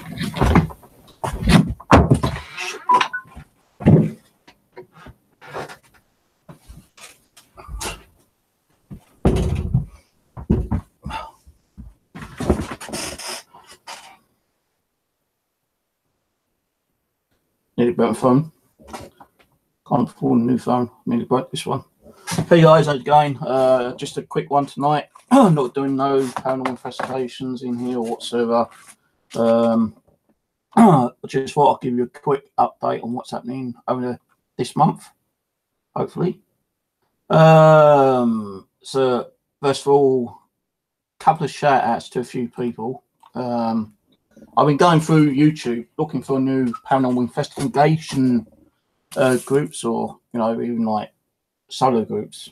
Need a better phone. Can't afford a new phone. Need to break this one. Hey guys, how's it going? Just a quick one tonight. I'm not doing no paranormal investigations in here whatsoever. I just thought I'd give you a quick update on what's happening over this month, hopefully. So first of all, a couple of shout outs to a few people. I've been going through YouTube looking for new paranormal investigation groups, or even like solo groups,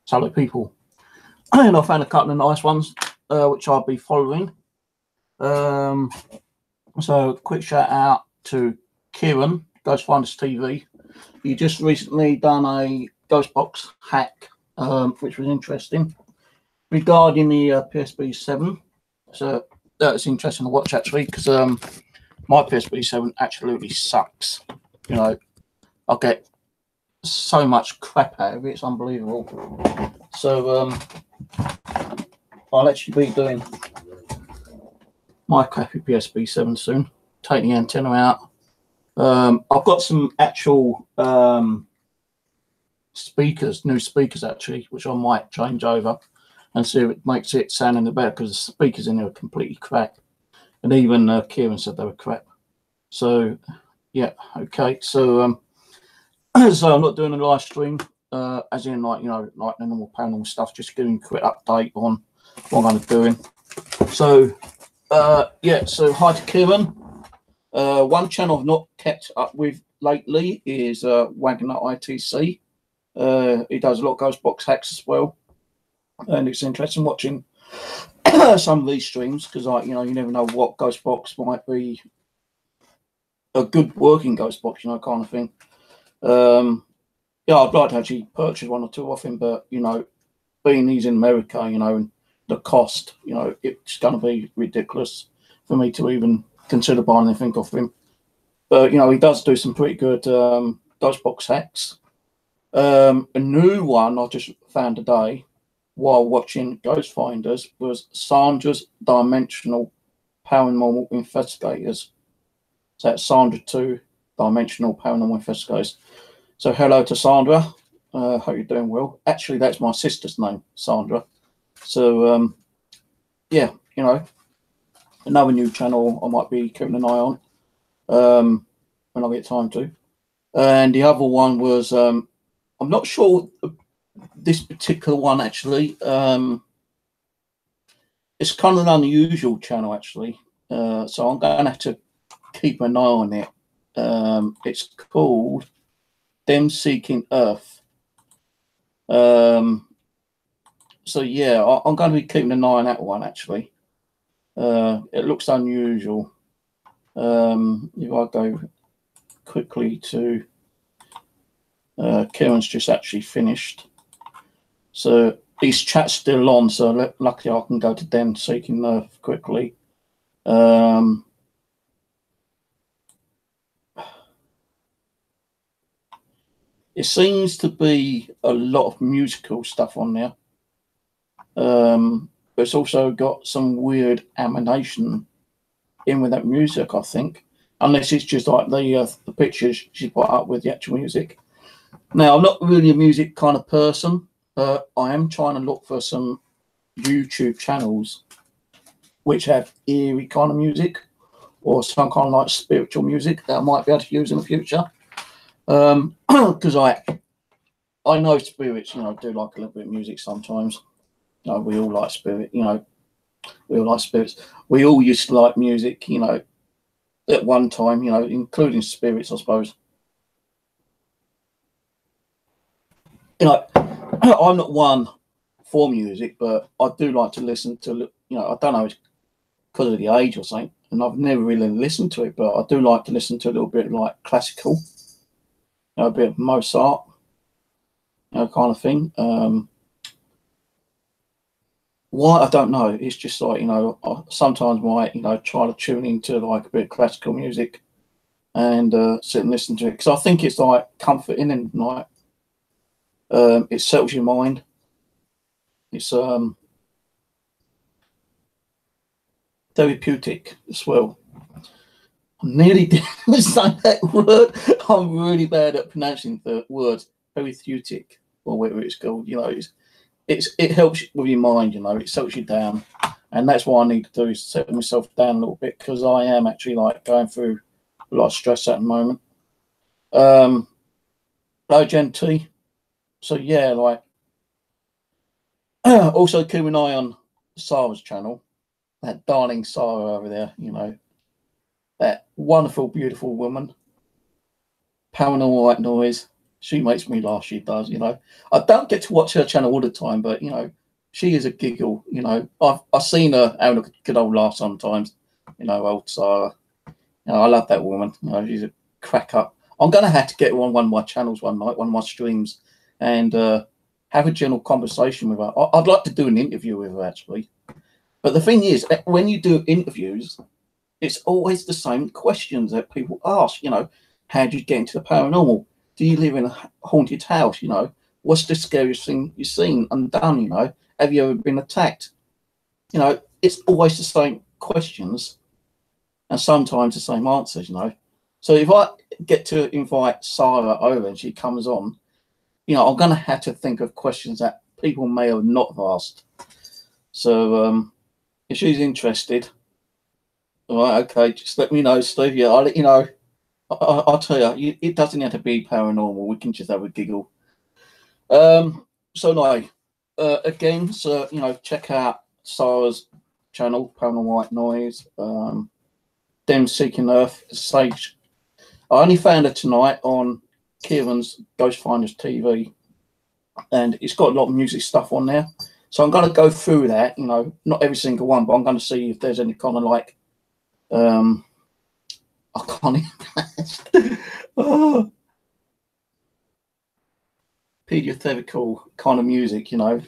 solo people, and I found a couple of nice ones which I'll be following. So quick shout out to Kieran, Ghostfinders TV. He just recently done a ghost box hack, which was interesting, regarding the PSP 7. So that's interesting to watch actually, because my PSP 7 absolutely sucks. I get so much crap out of it, it's unbelievable. So I'll actually be doing my crappy PSP 7 soon, take the antenna out. I've got some actual speakers, new speakers actually, which I might change over and see if it makes it sound any better, because the speakers in there are completely crap, and even Kieran said they were crap. So yeah, okay, so so I'm not doing a live stream, as in like the normal paranormal stuff, just giving a quick update on what I'm doing. So yeah, so hi to Kieran. One channel I've not kept up with lately is Wagner ITC. He does a lot of ghost box hacks as well, and it's interesting watching some of these streams, because you never know what ghost box might be a good working ghost box, kind of thing. Yeah, I'd like to actually purchase one or two off him, but being he's in America, and the cost, it's going to be ridiculous for me to even consider buying anything off him. But he does do some pretty good ghost box hacks. A new one I just found today while watching Ghostfinders was Sandra's Dimensional Paranormal Investigators. So that's Sandra 2 Dimensional Paranormal Investigators. So hello to Sandra. Hope you're doing well. Actually, that's my sister's name, Sandra. So yeah, another new channel I might be keeping an eye on when I get time to. And the other one was I'm not sure this particular one actually. It's kind of an unusual channel actually, so I'm going to have to keep an eye on it. It's called Them Seeking Earth. So yeah, I'm going to be keeping an eye on that one actually. It looks unusual. If I go quickly to Kieran's just actually finished, so his chat's still on, so luckily I can go to Them Seeking Earth quickly. It seems to be a lot of musical stuff on there, but it's also got some weird animation in with that music, I think, unless it's just like the pictures she put up with the actual music. Now, I'm not really a music kind of person. I am trying to look for some YouTube channels which have eerie kind of music, or some kind of like spiritual music that I might be able to use in the future. Because I know spirits, do like a little bit of music sometimes. We all like spirit, we all like spirits. We all used to like music, at one time, including spirits, I suppose. I'm not one for music, but I do like to listen to, I don't know, it's because of the age or something, and I've never really listened to it, but I do like to listen to a little bit of like classical, a bit of Mozart, kind of thing. Why, I don't know. It's just like, you know, I sometimes might, you know, try to tune into like a bit of classical music and sit and listen to it, because I think it's like comforting and like it settles your mind. It's therapeutic as well. I nearly didn't say that word. I'm really bad at pronouncing the word therapeutic, or whatever it's called. You know, it helps with your mind. You know, it settles you down, and that's what I need to do, is settle myself down a little bit, because I am actually like going through a lot of stress at the moment. Low Gen T. So yeah, like also keep an eye on Sarah's channel. That darling Sarah over there, you know, that wonderful, beautiful woman. Paranormal White Noise. She makes me laugh. She does, you know. I don't get to watch her channel all the time, but you know, she is a giggle. You know, I've seen her having a good old laugh sometimes. You know, old Sarah. You know, I love that woman. You know, she's a crack up. I'm gonna have to get her on one of my channels one night, one of my streams, and have a general conversation with her. I'd like to do an interview with her actually. But the thing is, when you do interviews, it's always the same questions that people ask. You know, how do you get into the paranormal? Do you live in a haunted house? You know, what's the scariest thing you've seen and done? You know, have you ever been attacked? You know, it's always the same questions and sometimes the same answers. You know, so if I get to invite Sarah over and she comes on, you know, I'm going to have to think of questions that people may have not asked. So if she's interested, all right, okay, just let me know, Steve. Yeah, I'll let you know. I'll tell you, it doesn't have to be paranormal. We can just have a giggle. So no, again, so you know, check out Sarah's channel, Paranormal White Noise. Them Seeking Earth Sage. I only found it tonight on Kieran's Ghost Finders TV, and it's got a lot of music stuff on there. So I'm going to go through that. You know, not every single one, but I'm going to see if there's any kind of like I can't even. Oh, pediatrical kind of music, you know,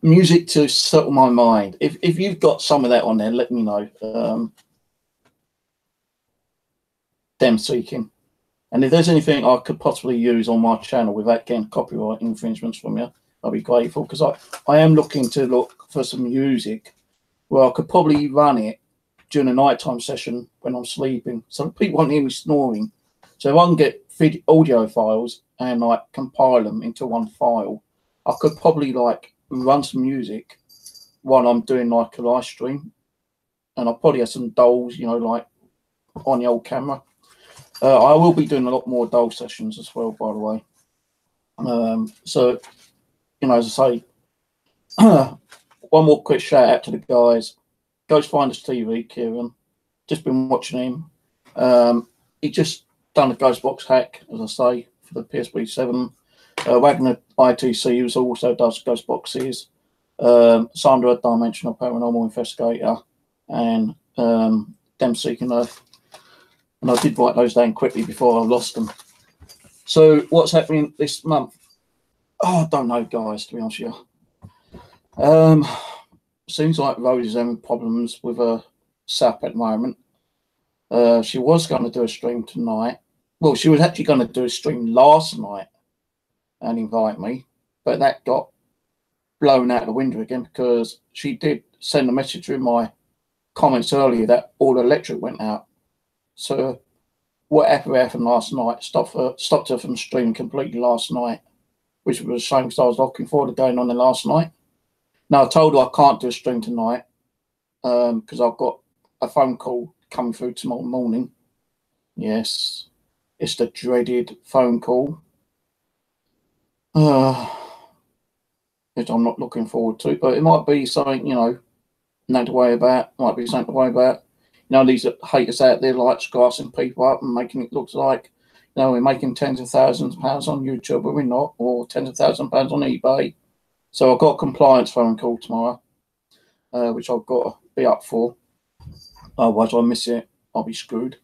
music to settle my mind. If you've got some of that on there, let me know. Them Seeking, and if there's anything I could possibly use on my channel without getting copyright infringements from you, I'll be grateful, because I am looking to look for some music where I could probably run it during a nighttime session when I'm sleeping, so people won't hear me snoring. So if I can get audio files and like compile them into one file, I could probably like run some music while I'm doing like a live stream, and I'll probably have some dolls, you know, like on the old camera. I will be doing a lot more doll sessions as well, by the way. So, you know, as I say, one more quick shout out to the guys. Ghost Finders TV, Kieran. Just been watching him. He just done a ghost box hack, as I say, for the PSP7. Wagner ITC, who also does ghost boxes. Sandra, Dimensional Paranormal Investigator, and Them Seeking Earth. And I did write those down quickly before I lost them. So what's happening this month? Oh, I don't know, guys, to be honest with you. Seems like Rose is having problems with her SAP at the moment. She was going to do a stream tonight. Well, she was actually going to do a stream last night and invite me, but that got blown out the window again, because she did send a message through my comments earlier that all the electric went out. So whatever happened last night stopped her from streaming completely last night, which was a shame, because I was looking forward to going on there last night. Now, I told her I can't do a stream tonight because I've got a phone call coming through tomorrow morning. Yes, it's the dreaded phone call. Which I'm not looking forward to, but it might be something, you know, nothing to worry about. Might be something to worry about. You know, these haters out there like grassing people up and making it look like, you know, we're making tens of thousands of pounds on YouTube, but we're not, or tens of thousands of pounds on eBay. So I've got a compliance phone call tomorrow, which I've got to be up for. Otherwise, I miss it, I'll be screwed.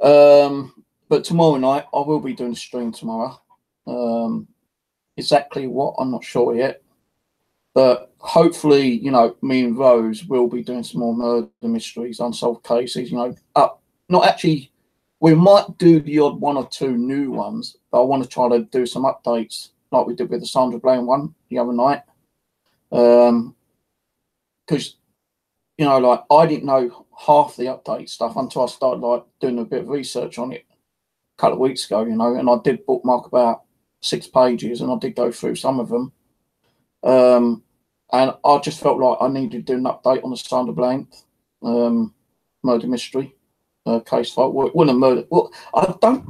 But tomorrow night, I will be doing a stream tomorrow. Exactly what, I'm not sure yet. But hopefully, you know, me and Rose will be doing some more murder mysteries, unsolved cases, you know, not actually, we might do the odd one or two new ones, but I want to try to do some updates like we did with the Sandra Bland one the other night. Because, you know, like, I didn't know half the update stuff until I started, like, doing a bit of research on it a couple of weeks ago, you know, and I did bookmark about 6 pages, and I did go through some of them. And I just felt like I needed to do an update on the Sandra Bland murder mystery case file. Wasn't a murder. Well, I don't,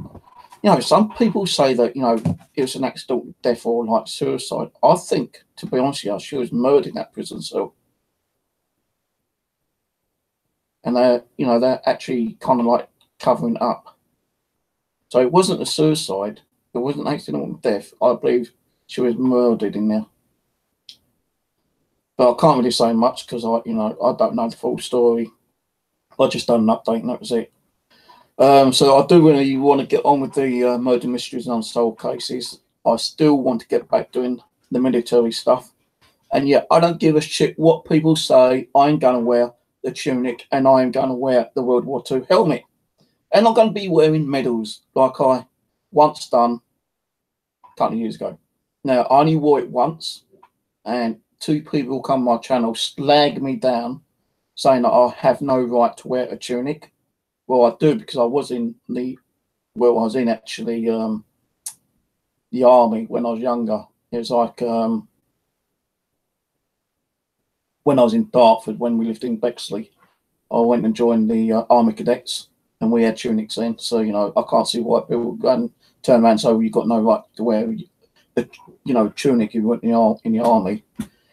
you know, some people say that, you know, it was an accidental death or like suicide. I think, to be honest with you, she was murdered in that prison cell. And they're, you know, they're actually kind of like covering it up. So it wasn't a suicide. It wasn't an accidental death. I believe she was murdered in there. But I can't really say much because I don't know the full story. I just done an update and that was it. So I do really want to get on with the murder mysteries and unsolved cases. I still want to get back doing the military stuff. And yeah, I don't give a shit what people say. I'm going to wear the tunic and I'm going to wear the World War II helmet. And I'm going to be wearing medals like I once done a couple of years ago. Now, I only wore it once, and 2 people come on my channel slag me down, saying that I have no right to wear a tunic. Well, I do, because I was in the, well, I was in actually the army when I was younger. It was like when I was in Dartford, when we lived in Bexley, I went and joined the army cadets, and we had tunics in. So, you know, I can't see why people go and turn around and say, well, you've got no right to wear the, you know, tunic if you went in the army.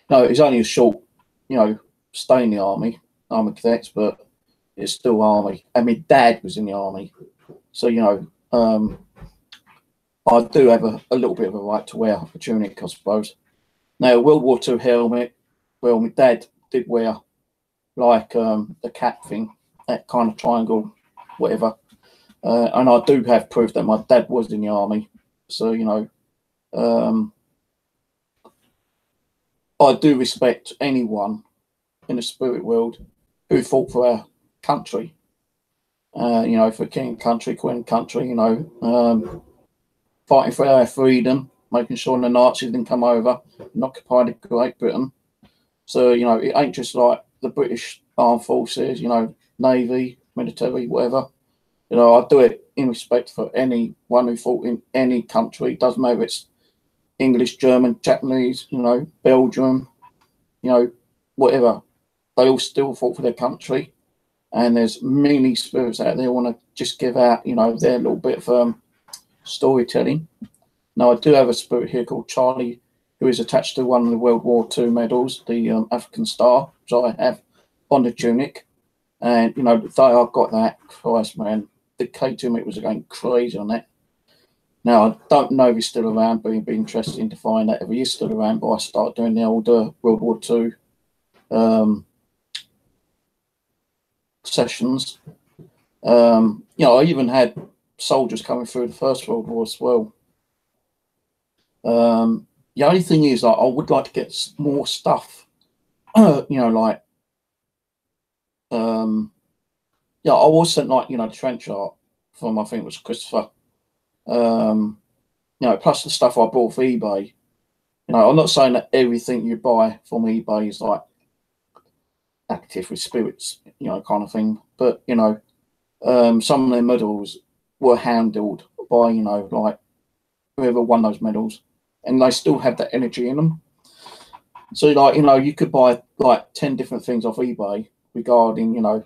No, it's only a short, you know, stay in the army cadets, but it's still army. And my dad was in the army. So, you know, I do have a little bit of a right to wear a tunic, I suppose. Now, World War II helmet, well, my dad did wear like the cap thing, that kind of triangle, whatever. And I do have proof that my dad was in the army. So, you know, I do respect anyone in the spirit world who fought for our country. You know, for king and country, queen and country, you know, fighting for our freedom, making sure the Nazis didn't come over and occupy Great Britain. So, you know, it ain't just like the British armed forces, you know, navy, military, whatever. You know, I do it in respect for anyone who fought in any country. It doesn't matter if it's English, German, Japanese, you know, Belgium, you know, whatever. They all still fought for their country. And there's many spirits out there who want to just give out, you know, their little bit of storytelling. Now, I do have a spirit here called Charlie, who is attached to one of the World War II medals, the African Star, which I have on the tunic. And, you know, the day I got that, Christ, man, the K2 mate was going crazy on that. Now, I don't know if he's still around, but it'd be interesting to find out if he is still around. But I started doing the older World War II sessions. You know, I even had soldiers coming through the First World War as well. The only thing is, I would like to get more stuff, you know, like, yeah, I was sent, like, you know, the trench art from, I think it was Christopher. You know, plus the stuff I bought for eBay. You know, I'm not saying that everything you buy from eBay is like active with spirits, you know, kind of thing. But, you know, some of their medals were handled by, you know, like whoever won those medals, and they still have that energy in them. So, like, you know, you could buy like 10 different things off eBay regarding, you know,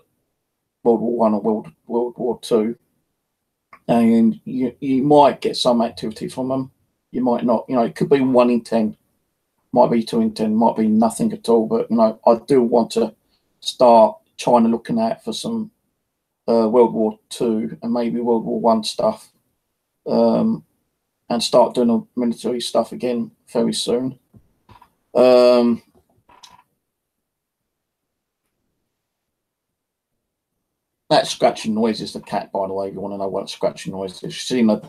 World War I or World War II. And you might get some activity from them. You might not. You know, it could be 1 in 10, might be 2 in 10, might be nothing at all. But, you know, I do want to start trying to looking at for some World War II and maybe World War I stuff, and start doing the military stuff again very soon. That scratching noise is the cat, by the way, if you want to know what scratching noise is. You've seen a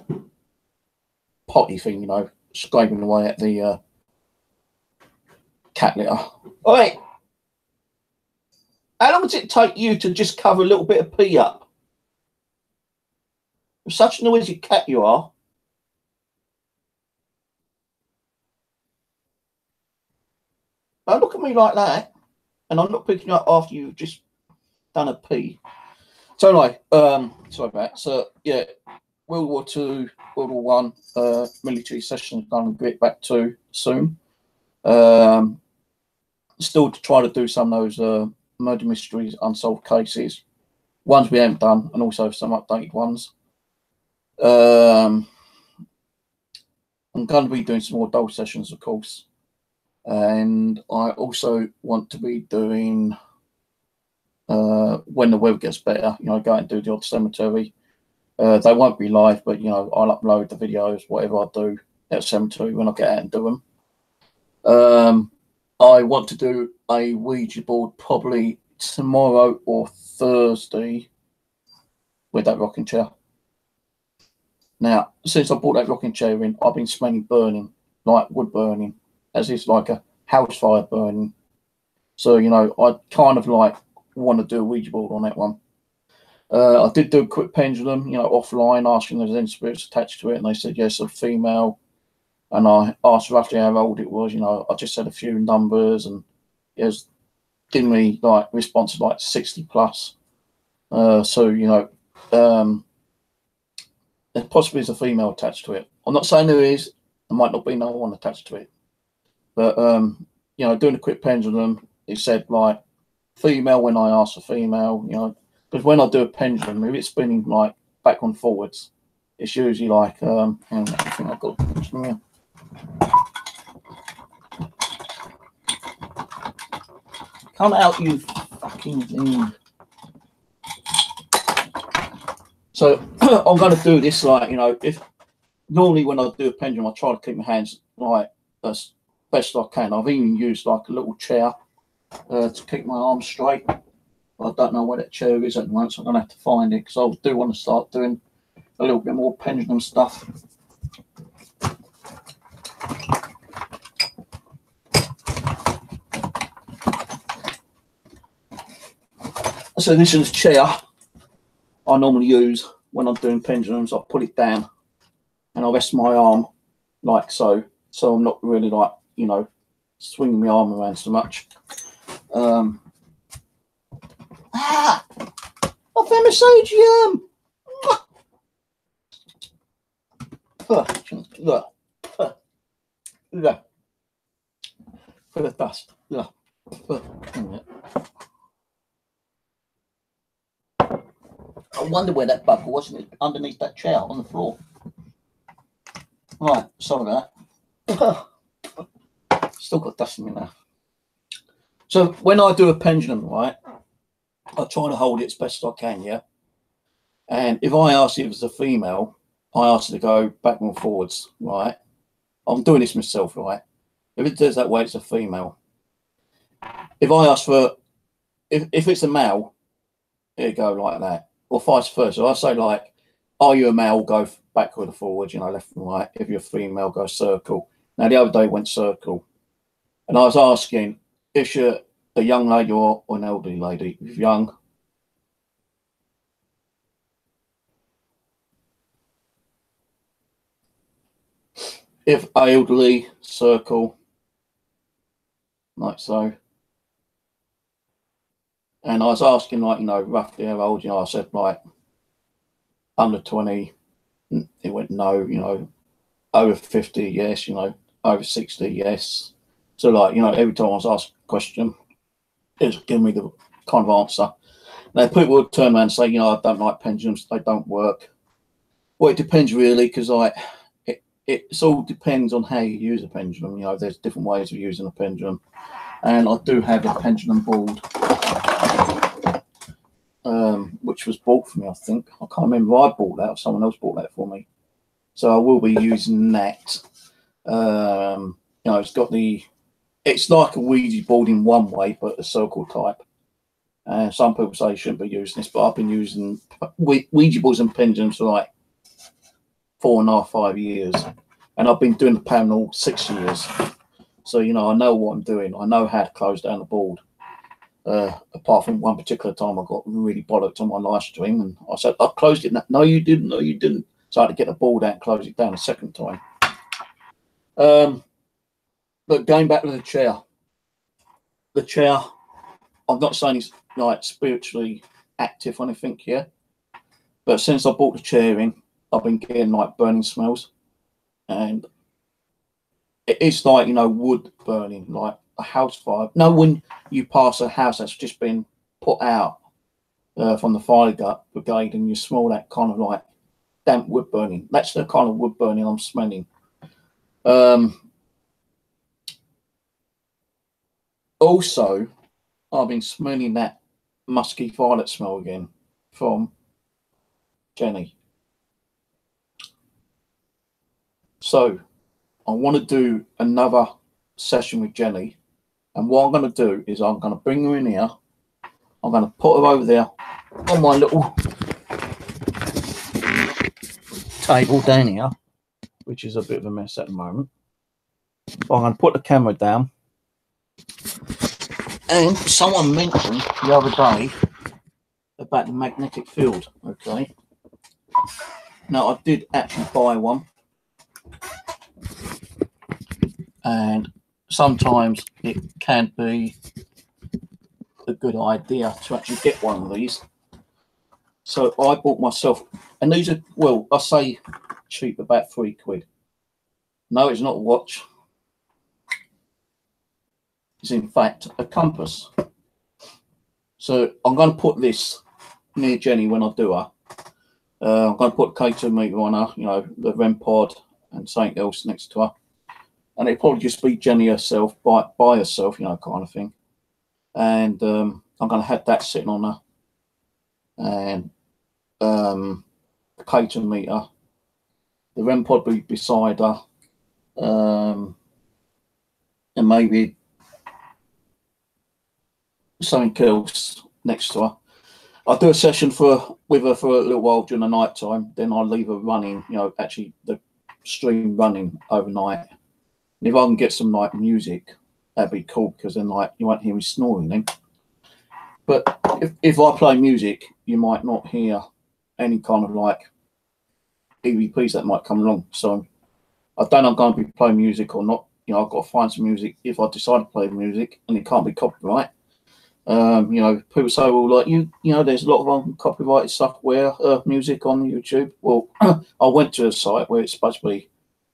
potty thing, you know, scraping away at the cat litter. All right. How long does it take you to just cover a little bit of pee up? You're such a noisy cat you are. Don't look at me like that. And I'm not picking you up after you've just done a pee. So anyway, sorry about that. So yeah, World War II, World War One, military sessions going to get back to soon. Still to try to do some of those murder mysteries, unsolved cases, ones we haven't done, and also some updated ones. I'm going to be doing some more Dole sessions, of course, and I also want to be doing when the weather gets better. You know, go out and do the odd cemetery. They won't be live, but you know, I'll upload the videos, whatever I do at cemetery when I get out and do them. I want to do a Ouija board probably tomorrow or Thursday with that rocking chair. Now, since I bought that rocking chair in, I've been smelling burning, like wood burning, as it's like a house fire burning. So, you know, I kind of like want to do a Ouija board on that one. I did do a quick pendulum, you know, offline, asking if there's any spirits attached to it, and they said yes, a female. And I asked roughly how old it was. You know, I just said a few numbers, and it was giving me like response like 60 plus. So you know, there possibly is a female attached to it. I'm not saying there is. There might not be no one attached to it. But you know, doing a quick pendulum, it said like female when I asked a female. You know, because when I do a pendulum, if it's spinning like back and forwards, it's usually like hang on, I think I've got something here. Come out, you fucking thing. So I'm going to do this like, you know, if normally when I do a pendulum, I try to keep my hands like as best I can. I've even used like a little chair to keep my arms straight. I don't know where that chair is at the moment, so I'm going to have to find it, because I do want to start doing a little bit more pendulum stuff. So this is a chair I normally use when I'm doing pendulums. I put it down and I rest my arm like so, so I'm not really like, you know, swinging my arm around so much. I found a sodium. Look, look, for the dust. Look. I wonder where that buckle was underneath that chair on the floor. Right, sorry about that. Still got dust in me now. So when I do a pendulum, right, I try to hold it as best as I can, yeah? And if I ask if it's a female, I ask her to go back and forwards, right? I'm doing this myself, right? If it does that way, it's a female. If I ask for, if it's a male, it'll go like that. Or vice versa. I say like, are you a male? Go backward or forward, you know, left and right. If you're a female, go circle. Now the other day it went circle, and I was asking if you're a young lady or an elderly lady. If young, if elderly, circle, like so. And I was asking, like, you know, roughly how old, you know, I said, like, under 20. It went no, you know, over 50, yes, you know, over 60, yes. So, like, you know, every time I was asked a question, it was giving me the kind of answer. Now, people would turn around and say, you know, I don't like pendulums, they don't work. Well, it depends really, because, like, it all depends on how you use a pendulum. You know, there's different ways of using a pendulum. And I do have a pendulum board, which was bought for me, I think. I can't remember if I bought that or someone else bought that for me. So I will be using that. You know, it's like a Ouija board in one way, but a circle type. Some people say you shouldn't be using this, but I've been using Ouija boards and pendulums for like 4.5, 5 years. And I've been doing the panel 6 years. So, you know, I know what I'm doing. I know how to close down the board. Apart from one particular time I got really bollocked on my live stream and I said, I closed it. No, you didn't. No, you didn't. So I had to get the board out and close it down a second time. But going back to the chair, I'm not saying it's like spiritually active or anything here, but since I bought the chair in, I've been getting like burning smells, and it's like, you know, wood burning, like a house fire. No, when you pass a house that's just been put out from the fire brigade, and you smell that kind of like damp wood burning. That's the kind of wood burning I'm smelling. Also, I've been smelling that musky violet smell again from Jenny. So I want to do another session with Jenny, and what I'm going to do is I'm going to bring her in here. I'm going to put her over there on my little table down here, which is a bit of a mess at the moment. But I'm going to put the camera down. And someone mentioned the other day about the magnetic field. Okay. Now, I did actually buy one. And sometimes it can be a good idea to actually get one of these. So I bought myself, and these are, well, I say cheap, about £3. No, it's not a watch. It's in fact a compass. So I'm going to put this near Jenny when I do her. I'm going to put a K2 meter on her, you know, the REM pod and something else next to her. And it'll probably just be Jenny herself, by herself, you know, kind of thing. And I'm going to have that sitting on her. And the K2 meter. The REM pod will be beside her. And maybe something else next to her. I'll do a session with her for a little while during the night time. Then I'll leave her running, you know, actually the stream running overnight. And if I can get some like music, that'd be cool, because then like you won't hear me snoring then. But if I play music, you might not hear any kind of like EVPs that might come along. So I don't know if I'm going to be playing music or not. You know, I've got to find some music if I decide to play music, and it can't be copyright. You know, people say, well, like you know, there's a lot of uncopyrighted software, music on YouTube. Well, I went to a site where it's supposed to be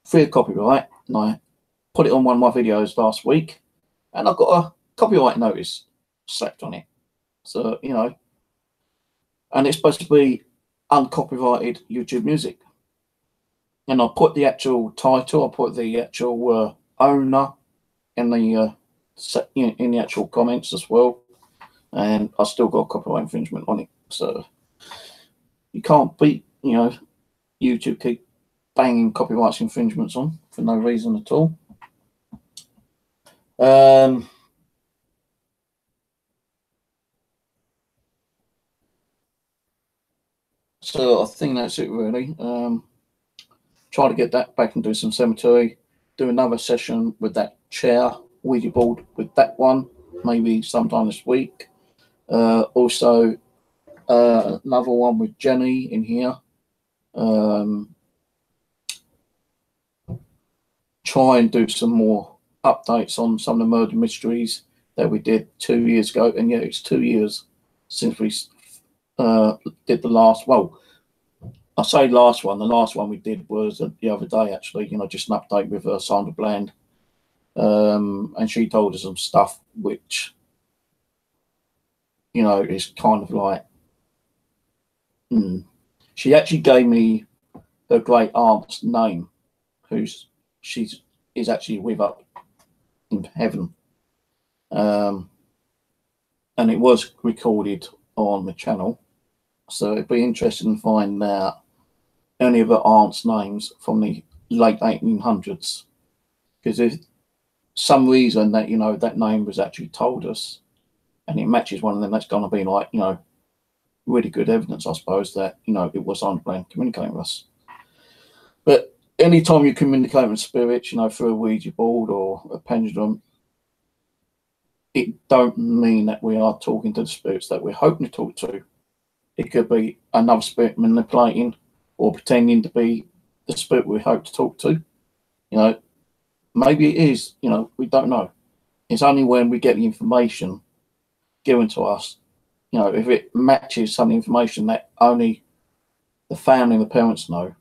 free of copyright, and I put it on one of my videos last week, and I got a copyright notice slapped on it. So, you know, and it's supposed to be uncopyrighted YouTube music. And I put the actual title, I put the actual owner in the actual comments as well, and I still got copyright infringement on it. So you can't beat, you know, YouTube keep banging copyright infringements on for no reason at all. So I think that's it really. Try to get that back and do some cemetery. Do another session with that chair, Ouija board with that one, maybe sometime this week. Also, another one with Jenny in here. Try and do some more updates on some of the murder mysteries that we did 2 years ago. And yeah, it's 2 years since we did the last, well, I say last one. The last one we did was the other day, actually. You know, just an update with Sandra Bland, and she told us some stuff which, you know, is kind of like. She actually gave me her great aunt's name, is actually with up in heaven, and it was recorded on the channel. So it'd be interesting to find out any of her aunt's names from the late 1800s, because if some reason that, you know, that name was actually told us, and it matches one of them, that's going to be like, you know, really good evidence, I suppose, that, you know, it was Sandra Bland communicating with us. But anytime you communicate with spirits, you know, through a Ouija board or a pendulum, it don't mean that we are talking to the spirits that we're hoping to talk to. It could be another spirit manipulating or pretending to be the spirit we hope to talk to. You know, maybe it is, you know, we don't know. It's only when we get the information given to us, you know, if it matches some information that only the family and the parents know,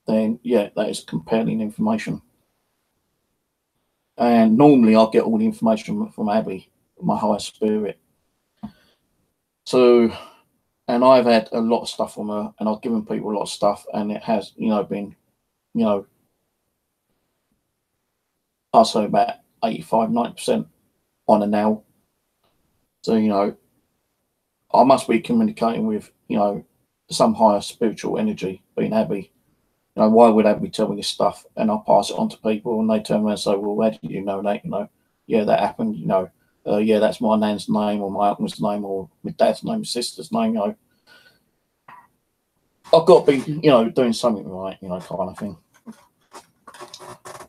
then yeah, that is compelling information. And normally I'll get all the information from Abby, my higher spirit. So, and I've had a lot of stuff from her, and I've given people a lot of stuff, and it has, you know, been, you know, I'll say about 85, 90% on a nail. So, you know, I must be communicating with, you know, some higher spiritual energy, being Abby. You know, why would Abby tell me this stuff? And I'll pass it on to people, and they turn around and say, well, where did you know that? You know, yeah, that happened, you know, yeah, that's my nan's name, or my uncle's name, or my dad's name, my sister's name, you know. I've got to be, you know, doing something right, you know, kind of thing.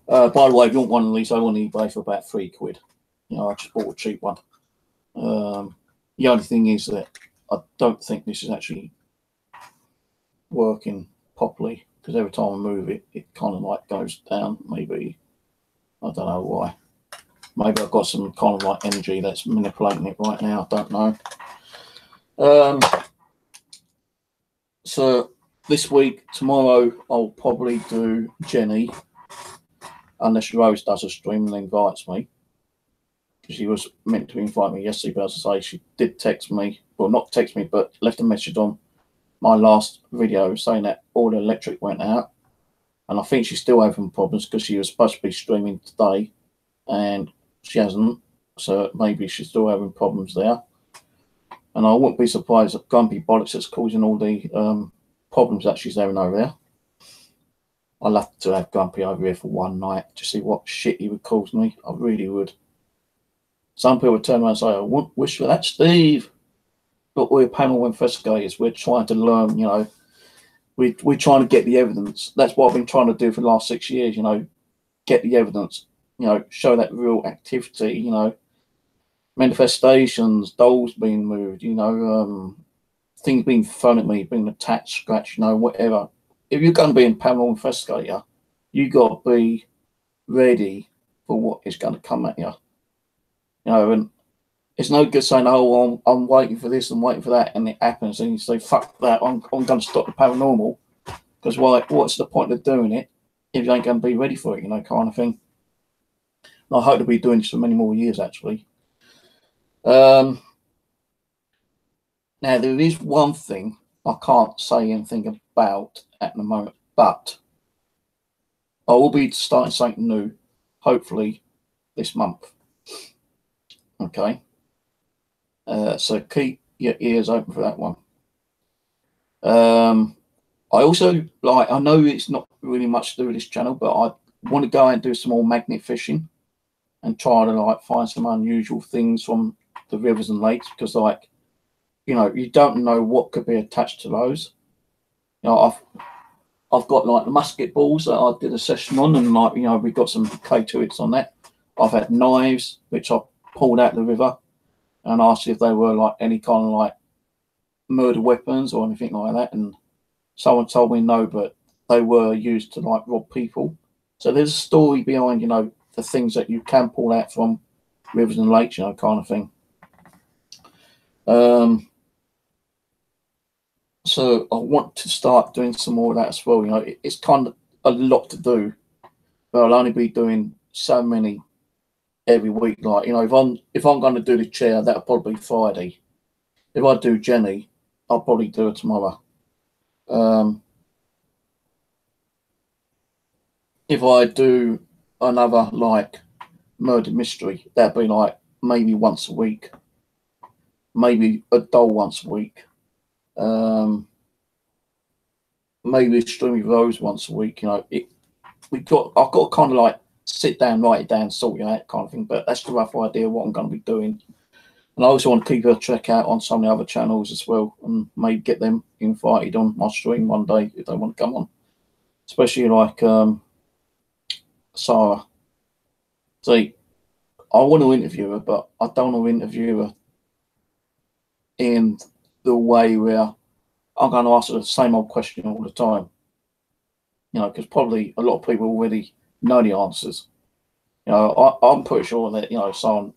By the way, if you want one of these, I want eBay for about £3. You know, I just bought a cheap one. The only thing is that I don't think this is actually working properly, because every time I move it, it kind of like goes down. Maybe, I don't know why. Maybe I've got some kind of like energy that's manipulating it right now. I don't know. So this week, tomorrow, I'll probably do Jenny, unless Rose does a stream and invites me. She was meant to invite me yesterday, but as I say, she did text me, well, not text me, but left a message on my last video saying that all the electric went out, and I think she's still having problems because she was supposed to be streaming today and she hasn't, so maybe she's still having problems there. And I wouldn't be surprised if Grumpy Bollocks is causing all the problems that she's having over there. I'd love to have Grumpy over here for one night to see what shit he would cause me. I really would. Some people would turn around and say, I wouldn't wish for that, Steve. But we're panel investigators. We're trying to learn, you know. We're trying to get the evidence. That's what I've been trying to do for the last 6 years, you know. Get the evidence, you know, show that real activity, you know. Manifestations, dolls being moved, you know, things being thrown at me, being attacked, scratched, you know, whatever. If you're going to be a panel investigator, you got to be ready for what is going to come at you. You know, and it's no good saying, oh, I'm waiting for this and waiting for that, and it happens, and you say, fuck that, I'm going to stop the paranormal, because what's the point of doing it if you ain't going to be ready for it, you know, kind of thing. And I hope to be doing this for many more years, actually. Now, there is one thing I can't say anything about at the moment, but I will be starting something new, hopefully, this month. Okay. So keep your ears open for that one. I also, like, I know it's not really much to do with this channel, but I want to go and do some more magnet fishing and try to, like, find some unusual things from the rivers and lakes, because, like, you know, you don't know what could be attached to those. You know, I've got, like, the musket balls that I did a session on, and, like, you know, we got some K2 hits on that. I've had knives which I pulled out of the river and asked if they were, like, any kind of, like, murder weapons or anything like that, and someone told me no, but they were used to, like, rob people. So there's a story behind, you know, the things that you can pull out from rivers and lakes, you know, kind of thing. So I want to start doing some more of that as well. You know, it's kind of a lot to do, but I'll only be doing so many every week. Like, you know, if I'm going to do the chair, that'll probably be Friday. If I do Jenny, I'll probably do it tomorrow. If I do another, like, murder mystery, that'd be like maybe once a week, maybe a doll once a week, maybe a streamy rose once a week. You know, I've got to kind of, like, sit down, write it down, sort it out, kind of thing. But that's the rough idea of what I'm going to be doing. And I also want to keep a check out on some of the other channels as well, and maybe get them invited on my stream one day if they want to come on. Especially, like, Sarah. See, I want to interview her, but I don't want to interview her in the way where I'm going to ask her the same old question all the time. You know, because probably a lot of people already know the answers. You know, I'm pretty sure that, you know, Sarah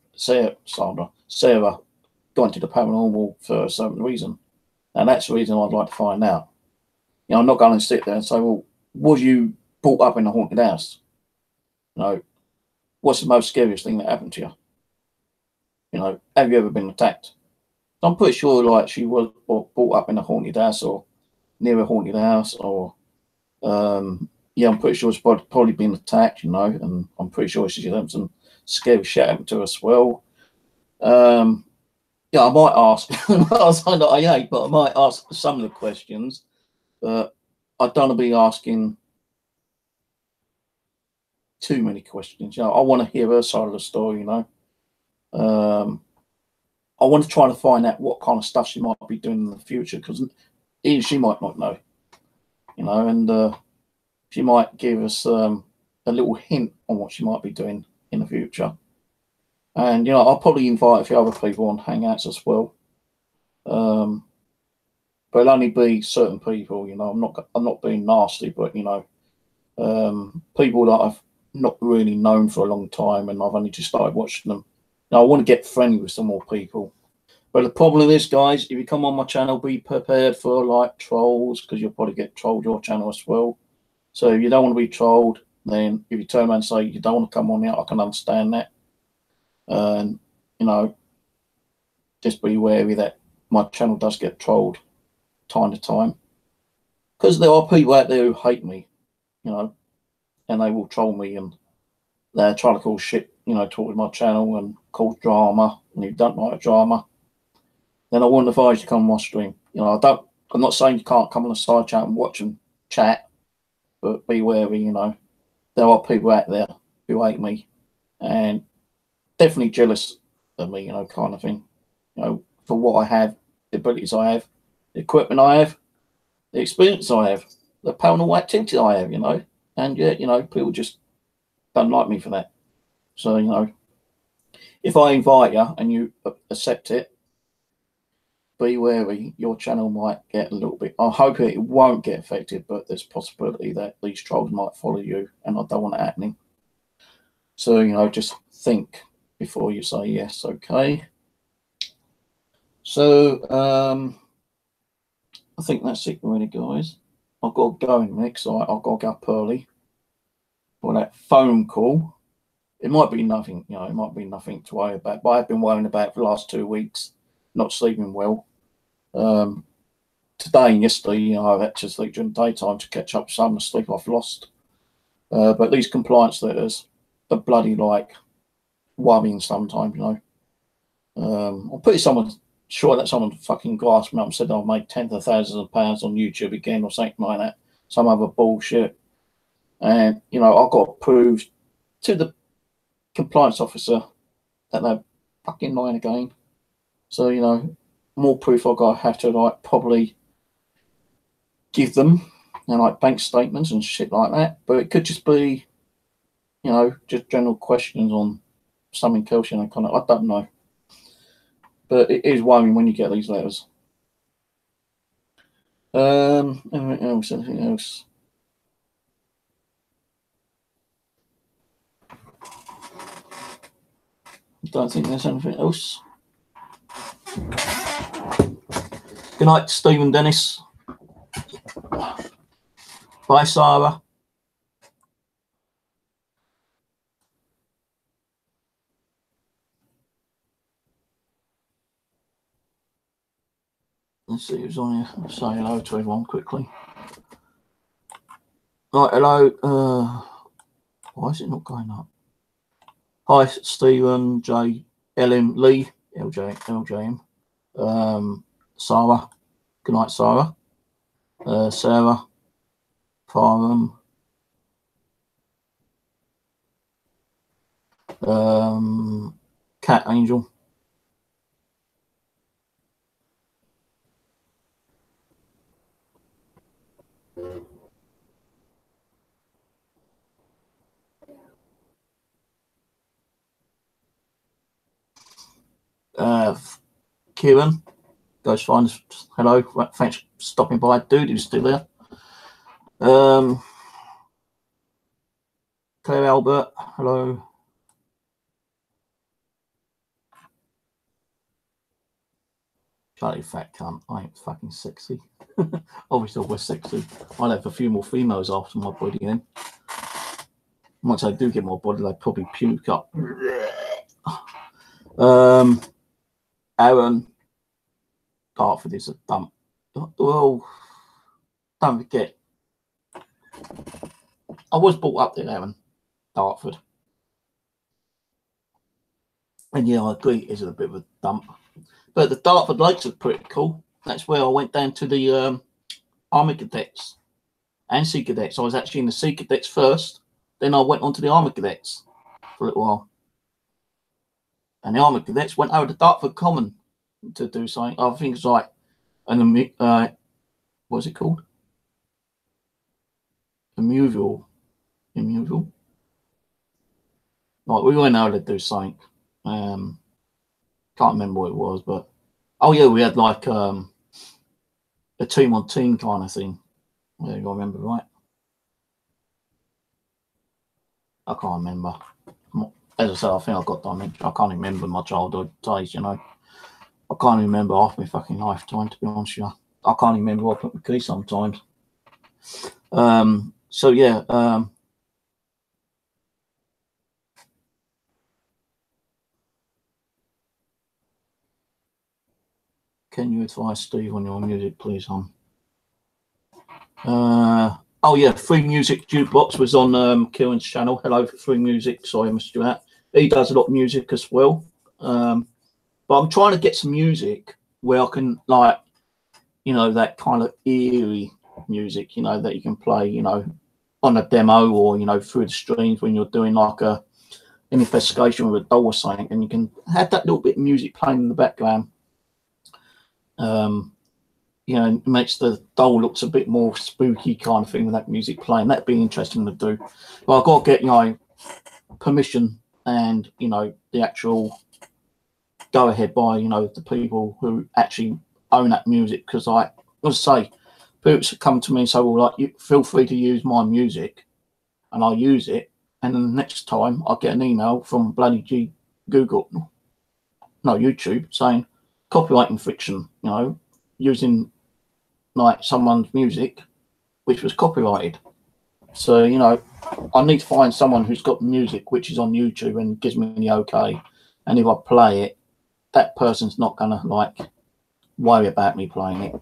got into the paranormal for a certain reason. And that's the reason I'd like to find out. You know, I'm not going to sit there and say, well, was you brought up in a haunted house? You know, what's the most scariest thing that happened to you? You know, have you ever been attacked? I'm pretty sure, like, she was brought up in a haunted house or near a haunted house, or yeah, I'm pretty sure she's probably been attacked, you know, and I'm pretty sure she's had some scary shit happen to her as well. Yeah, I might ask. I'll say that I hate, but I might ask some of the questions. But I don't want to be asking too many questions. You know, I want to hear her side of the story. You know, I want to try to find out what kind of stuff she might be doing in the future, because even she might not know. You know, and she might give us a little hint on what she might be doing in the future. And you know, I'll probably invite a few other people on hangouts as well. But it'll only be certain people. You know, I'm not being nasty, but you know, people that I've not really known for a long time, and I've only just started watching them. Now, I want to get friendly with some more people. But the problem is, guys, if you come on my channel, be prepared for like trolls, because you'll probably get trolled your channel as well. So if you don't want to be trolled, then if you turn around and say you don't want to come on here, I can understand that. And you know, just be wary that my channel does get trolled time to time, because there are people out there who hate me, you know, and they will troll me, and they're trying to cause shit, you know, talk with my channel and cause drama. And if you don't like drama, then I wouldn't advise you to come on my stream. You know, I'm not saying you can't come on a side chat and watch and chat, but be wary, you know. There are people out there who hate me and definitely jealous of me, you know, kind of thing. You know, for what I have, the abilities I have, the equipment I have, the experience I have, the paranormal activity I have, you know. And yet, you know, people just don't like me for that. So, you know, if I invite you and you accept it, be wary, your channel might get a little bit, I hope it won't get affected, but there's a possibility that these trolls might follow you, and I don't want it happening. So, you know, just think before you say yes, okay? So, I think that's it really, guys. I've got to go in the next, so I've got to go up early for that phone call. It might be nothing, you know, it might be nothing to worry about, but I've been worrying about it for the last 2 weeks, not sleeping well. Today and yesterday, you know, I've had to sleep during the daytime to catch up some of the sleep I've lost. But these compliance letters are bloody like worrying sometimes, you know. I'm pretty sure that someone fucking grasped me up and said I'll make tens of thousands of pounds on YouTube again or something like that, some other bullshit. And, you know, I've got to prove to the compliance officer that they're fucking lying again. So, you know, more proof I've got to have to, like, probably give them, you know, like bank statements and shit like that. But it could just be, you know, just general questions on something else, you know, kind of, I don't know. But it is worrying when you get these letters. Anything else? Anything else? I don't think there's anything else. Good night, Stephen Dennis. Bye, Sarah. Let's see who's on here. I'll say hello to everyone quickly. Right, hello. Why is it not going up? Hi, Stephen, J, LM, Lee, LJ, LJM. Sarah. Good night, Sarah. Sarah. Farnham. Cat Angel. Kieran, Ghost Finds, hello, thanks for stopping by, dude, who's still there. Claire Albert, hello. Charlie fat cunt, I ain't fucking sexy. Obviously, we're sexy. I'll have a few more females after my body then. Once I do get more body, they probably puke up. Aaron, Dartford is a dump. Well, don't forget, I was brought up there, Aaron, Dartford. And yeah, I agree, it is a bit of a dump. But the Dartford Lakes are pretty cool. That's where I went down to the Army Cadets and Sea Cadets. I was actually in the Sea Cadets first. Then I went on to the Army Cadets for a little while. And the Army Cadets went over to Dartford Common to do something. I think it's like what's it called? Immovable. Like we went over to do something. Can't remember what it was, but oh yeah, we had like a team on team kind of thing. Yeah, you remember, right? I can't remember. As I said, I think I've got dementia. I can't remember my childhood days, you know. I can't remember half my fucking lifetime, to be honest with you. I can't remember where I put my key sometimes. So yeah, can you advise Steve on your music, please, hon? Oh yeah, Free Music Jukebox was on Kieran's channel. Hello for Free Music. Sorry I missed you out. He does a lot of music as well. But I'm trying to get some music where I can, like, you know, that kind of eerie music, you know, that you can play, you know, on a demo or, you know, through the streams when you're doing like an investigation with a doll or something, and you can have that little bit of music playing in the background. You know, it makes the doll looks a bit more spooky kind of thing with that music playing. That'd be interesting to do. But I've got to get, you know, permission and, you know, the actual go ahead by, you know, the people who actually own that music. Because I say, people come to me and say, well, like, you feel free to use my music, and I'll use it. And then the next time I get an email from bloody YouTube saying copyright infringement, you know, using like someone's music which was copyrighted. So, you know, I need to find someone who's got music which is on YouTube and gives me the okay. And if I play it, that person's not gonna like worry about me playing it.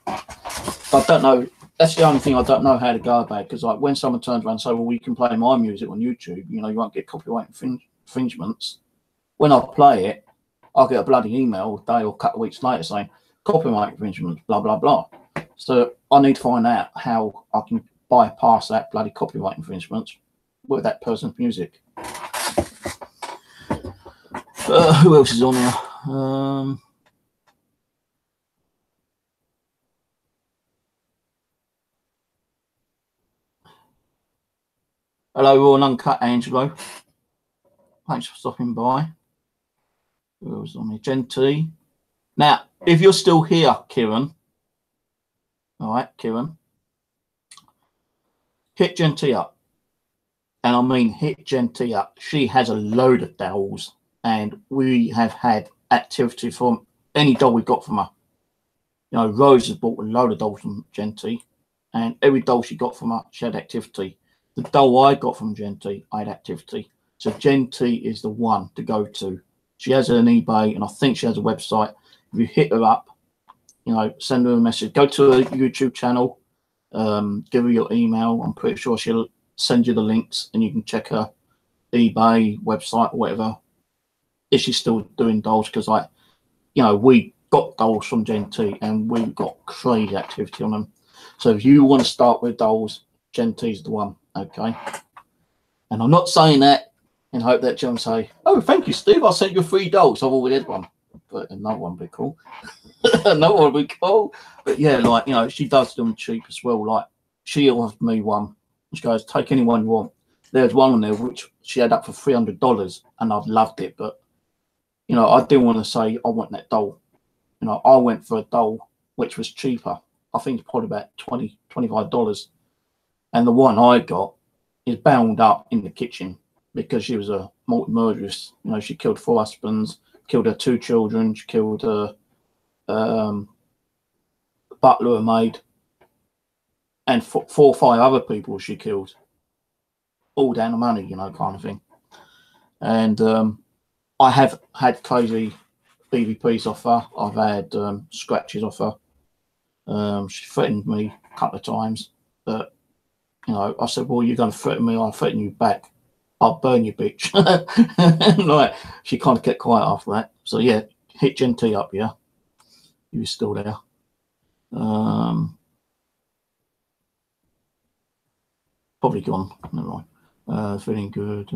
I don't know. That's the only thing I don't know how to go about, because like when someone turns around and say, well, we can play my music on YouTube, you know, you won't get copyright infringements. When I play it, I'll get a bloody email a day or a couple of weeks later saying copyright infringement, blah, blah, blah. So I need to find out how I can bypass that bloody copyright infringement with that person's music. Who else is on here? Hello, Raw and Uncut Angelo. Thanks for stopping by. Who else on here? Genty. Now, if you're still here, Kieran, all right, Kieran, hit Genty up. And I mean, hit Genty up. She has a load of dolls, and we have had activity from any doll we got from her. You know, Rose has bought a load of dolls from Genty, and every doll she got from her, she had activity. The doll I got from Genty, I had activity. So Genty is the one to go to. She has an eBay, and I think she has a website. If you hit her up, you know, send her a message. Go to her YouTube channel, give her your email. I'm pretty sure she'll send you the links, and you can check her eBay website or whatever. Is she still doing dolls? Because, like, you know, we got dolls from Genty, and we've got crazy activity on them. So if you want to start with dolls, Genty's the one, okay? And I'm not saying that in hope that you'll say, oh, thank you, Steve, I sent you 3 dolls. I've already had one. But another one would be cool. Another one would be cool. But yeah, like, you know, she does them cheap as well. Like, she offered me one. She goes, take any one you want. There's one on there which she had up for $300, and I've loved it. But You know, I didn't want to say I want that doll. You know, I went for a doll which was cheaper. I think it's probably about $25. And the one I got is bound up in the kitchen because she was a multi-murderess. You know, she killed 4 husbands, killed her 2 children, she killed her butler, a maid, and 4 or 5 other people she killed. All down the money, you know, kind of thing. And I have had crazy BVPs off her. I've had scratches off her. She threatened me a couple of times, but you know, I said, "Well, you're going to threaten me, I'll threaten you back. I'll burn you, bitch." Like, she kind of kept quiet after that. So yeah, hit Gen T up, yeah. He was still there. Probably gone. Never mind. Feeling good.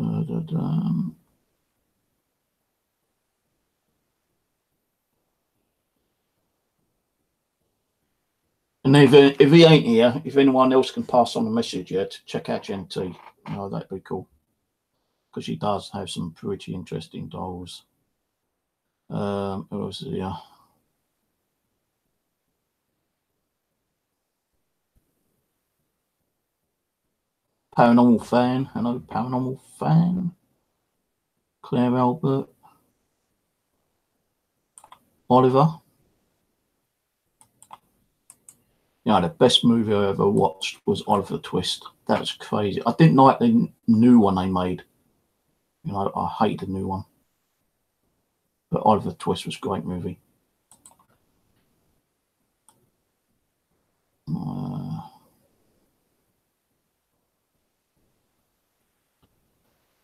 And if he ain't here, if anyone else can pass on a message, yeah, to check out Gen T, you know, that'd be cool. Because she does have some pretty interesting dolls. Who else is here? Paranormal Fan. Hello, Paranormal Fan. Claire Albert. Oliver. You know, the best movie I ever watched was Oliver Twist. That was crazy. I didn't like the new one they made. You know, I hate the new one. But Oliver Twist was a great movie.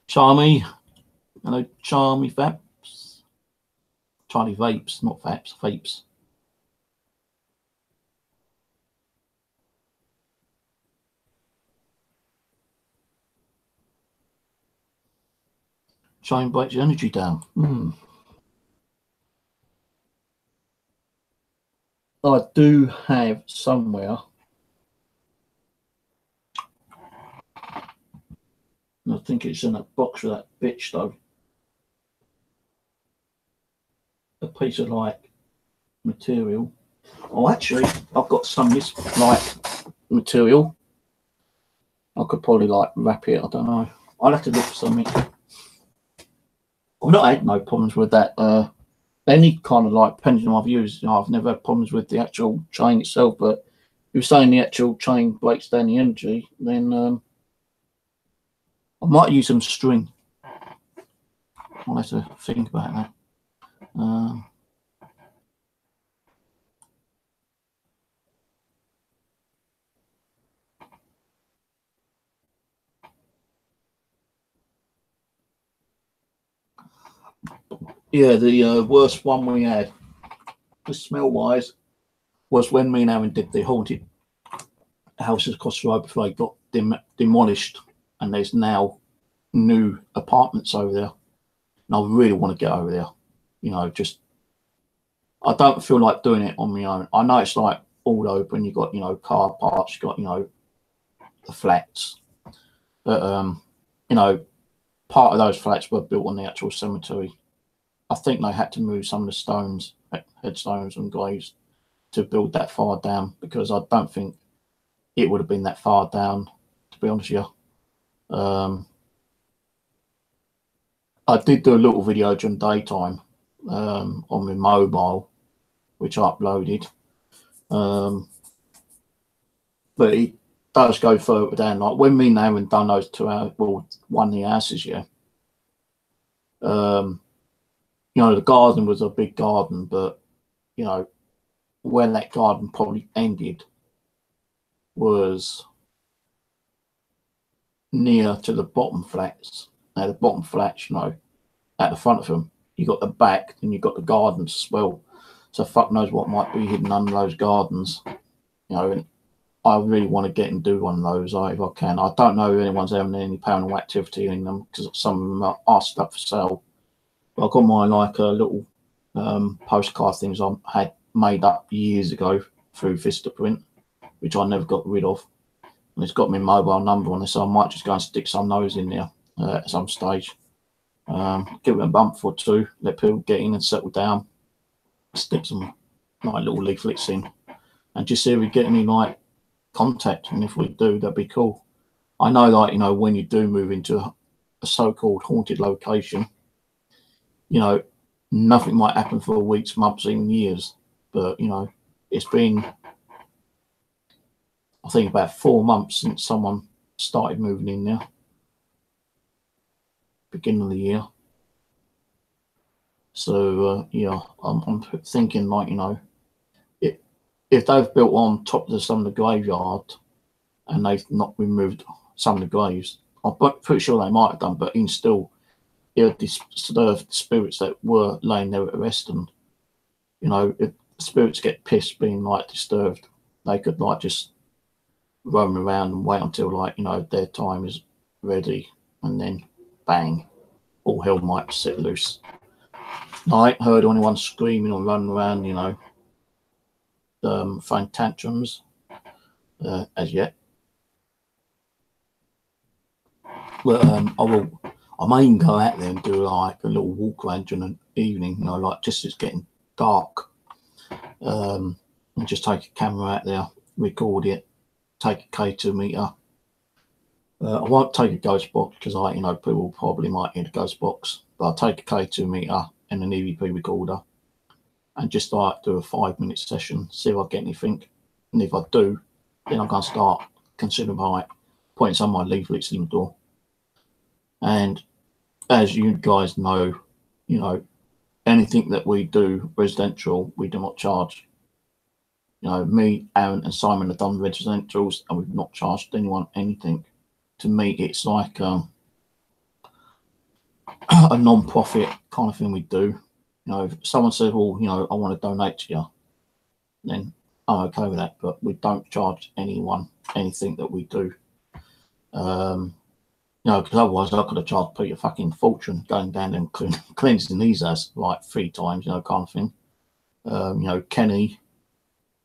Charmy. Hello, Charmy Vaps. Charlie Vapes, not Vaps, Vapes. Shine breaks your energy down. I do have somewhere. I think it's in that box with that bitch though. A piece of like material. Oh, actually, I've got some of this like material. I could probably like wrap it. I don't know. I'll have to look for something. I've not had no problems with that. Any kind of like pendulum I've used, you know, I've never had problems with the actual chain itself. But if you're saying the actual chain breaks down the energy, then I might use some string. I'll have to think about that. Yeah, the worst one we had, the smell wise, was when me and Aaron did the haunted houses across the road before they got demolished, and there's now new apartments over there. And I really want to get over there. You know, just I don't feel like doing it on my own. I know it's like all open. You got, you know, car parks. You got, you know, the flats. But you know, part of those flats were built on the actual cemetery. I think they had to move some of the stones, headstones and graves, to build that far down, because I don't think it would have been that far down, to be honest with you. I did do a little video during daytime on my mobile, which I uploaded. But it does go further down. Like when me and Aaron done those 2 hours, well, one of the houses, yeah. You know, the garden was a big garden, but you know, where that garden probably ended was near to the bottom flats. Now the bottom flats, you know, at the front of them, you got the back, and you got the gardens as well. So fuck knows what might be hidden under those gardens. You know, and I really want to get and do one of those if I can. I don't know if anyone's having any paranormal activity in them, because some of them are stuff for sale. But I've got my like little postcard things I had made up years ago through Vistaprint, which I never got rid of. And it's got my mobile number on it, so I might just go and stick some of those in there at some stage. Give it a month or two, let people get in and settle down, stick some like little leaflets in, and just see if we get any like contact. And if we do, that'd be cool. I know, like, you know, when you do move into a so-called haunted location, you know, nothing might happen for weeks, months, even years. But, you know, it's been, I think, about 4 months since someone started moving in there, beginning of the year. So, yeah, I'm thinking, like, you know, if they've built on top of some of the graveyard and they've not removed some of the graves, I'm pretty sure they might have done, but in still, it disturbed spirits that were laying there at rest. And, you know, if spirits get pissed being like disturbed, they could like just roam around and wait until, like, you know, their time is ready, and then bang, all hell might set loose. I ain't heard anyone screaming or running around, you know, throwing tantrums as yet. But I may even go out there and do like a little walk around during the evening, you know, like just as it's getting dark, and just take a camera out there, record it, take a K2 meter. I won't take a ghost box because you know, people probably might need a ghost box, but I'll take a K2 meter and an EVP recorder and just like do a 5-minute session, see if I get anything. And if I do, then I'm going to start considering like putting some of my leaflets in the door. And as you guys know, you know, anything that we do residential, we do not charge. You know, me, Aaron, and Simon have done residentials, and we've not charged anyone anything. To me, it's like a non-profit kind of thing we do. You know, if someone says, well, you know, I want to donate to you, then I'm okay with that, but we don't charge anyone anything that we do. You know, because otherwise I could have charged Peter fucking fortune going down and cleansing these as like 3 times, you know, kind of thing. You know, Kenny,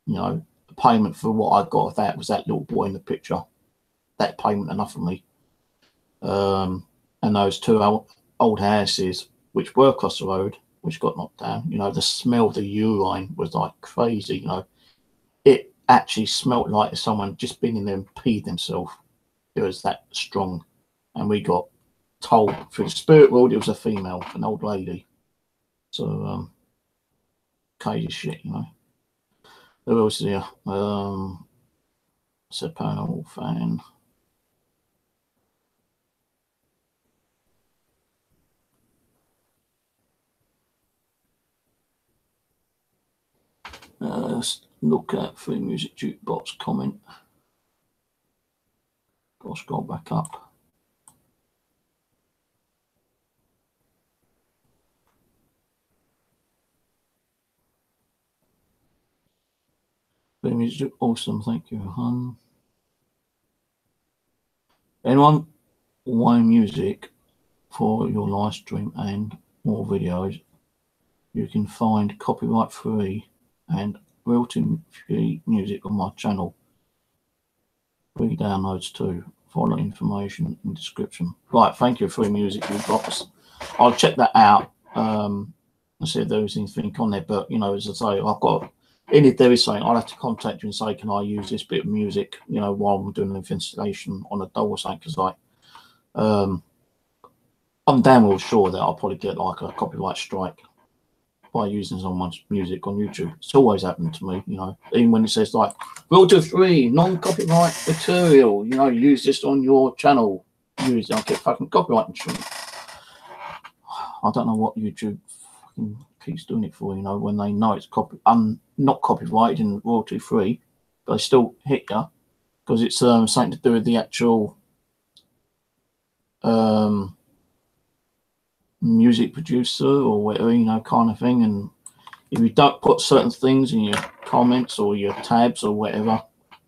you know, the payment for what I got of that was that little boy in the picture. That payment enough for me. And those 2 old houses which were across the road, which got knocked down, you know, the smell of the urine was like crazy, you know. It actually smelled like someone just been in there and peed themselves. It was that strong. And we got told through the spirit world it was a female, an old lady. So, crazy shit, you know. Who else is here? It's a paranormal fan. Let's look at Free Music Jukebox comment. Gosh, go back up. Free Music, awesome, thank you, hon. Anyone want music for your live stream and more videos? You can find copyright free and royalty-free music on my channel. Free downloads too. Follow information in the description. Right, thank you, Free Music Jukebox. I'll check that out and see if there is anything on there. But, you know, as I say, I've got, and if there is something, I'll have to contact you and say, can I use this bit of music, you know, while I'm doing an installation on a door or something? Because, like, I'm damn well sure that I'll probably get like a copyright strike by using someone's music on YouTube. It's always happened to me, you know, even when it says like royalty-free, non-copyright material, you know, use this on your channel, use it, I'll get fucking copyright insurance. I don't know what YouTube fucking keeps doing it for, you know, when they know it's not copyrighted and royalty-free, but they still hit you because it's something to do with the actual music producer or whatever, you know, kind of thing. And if you don't put certain things in your comments or your tabs or whatever,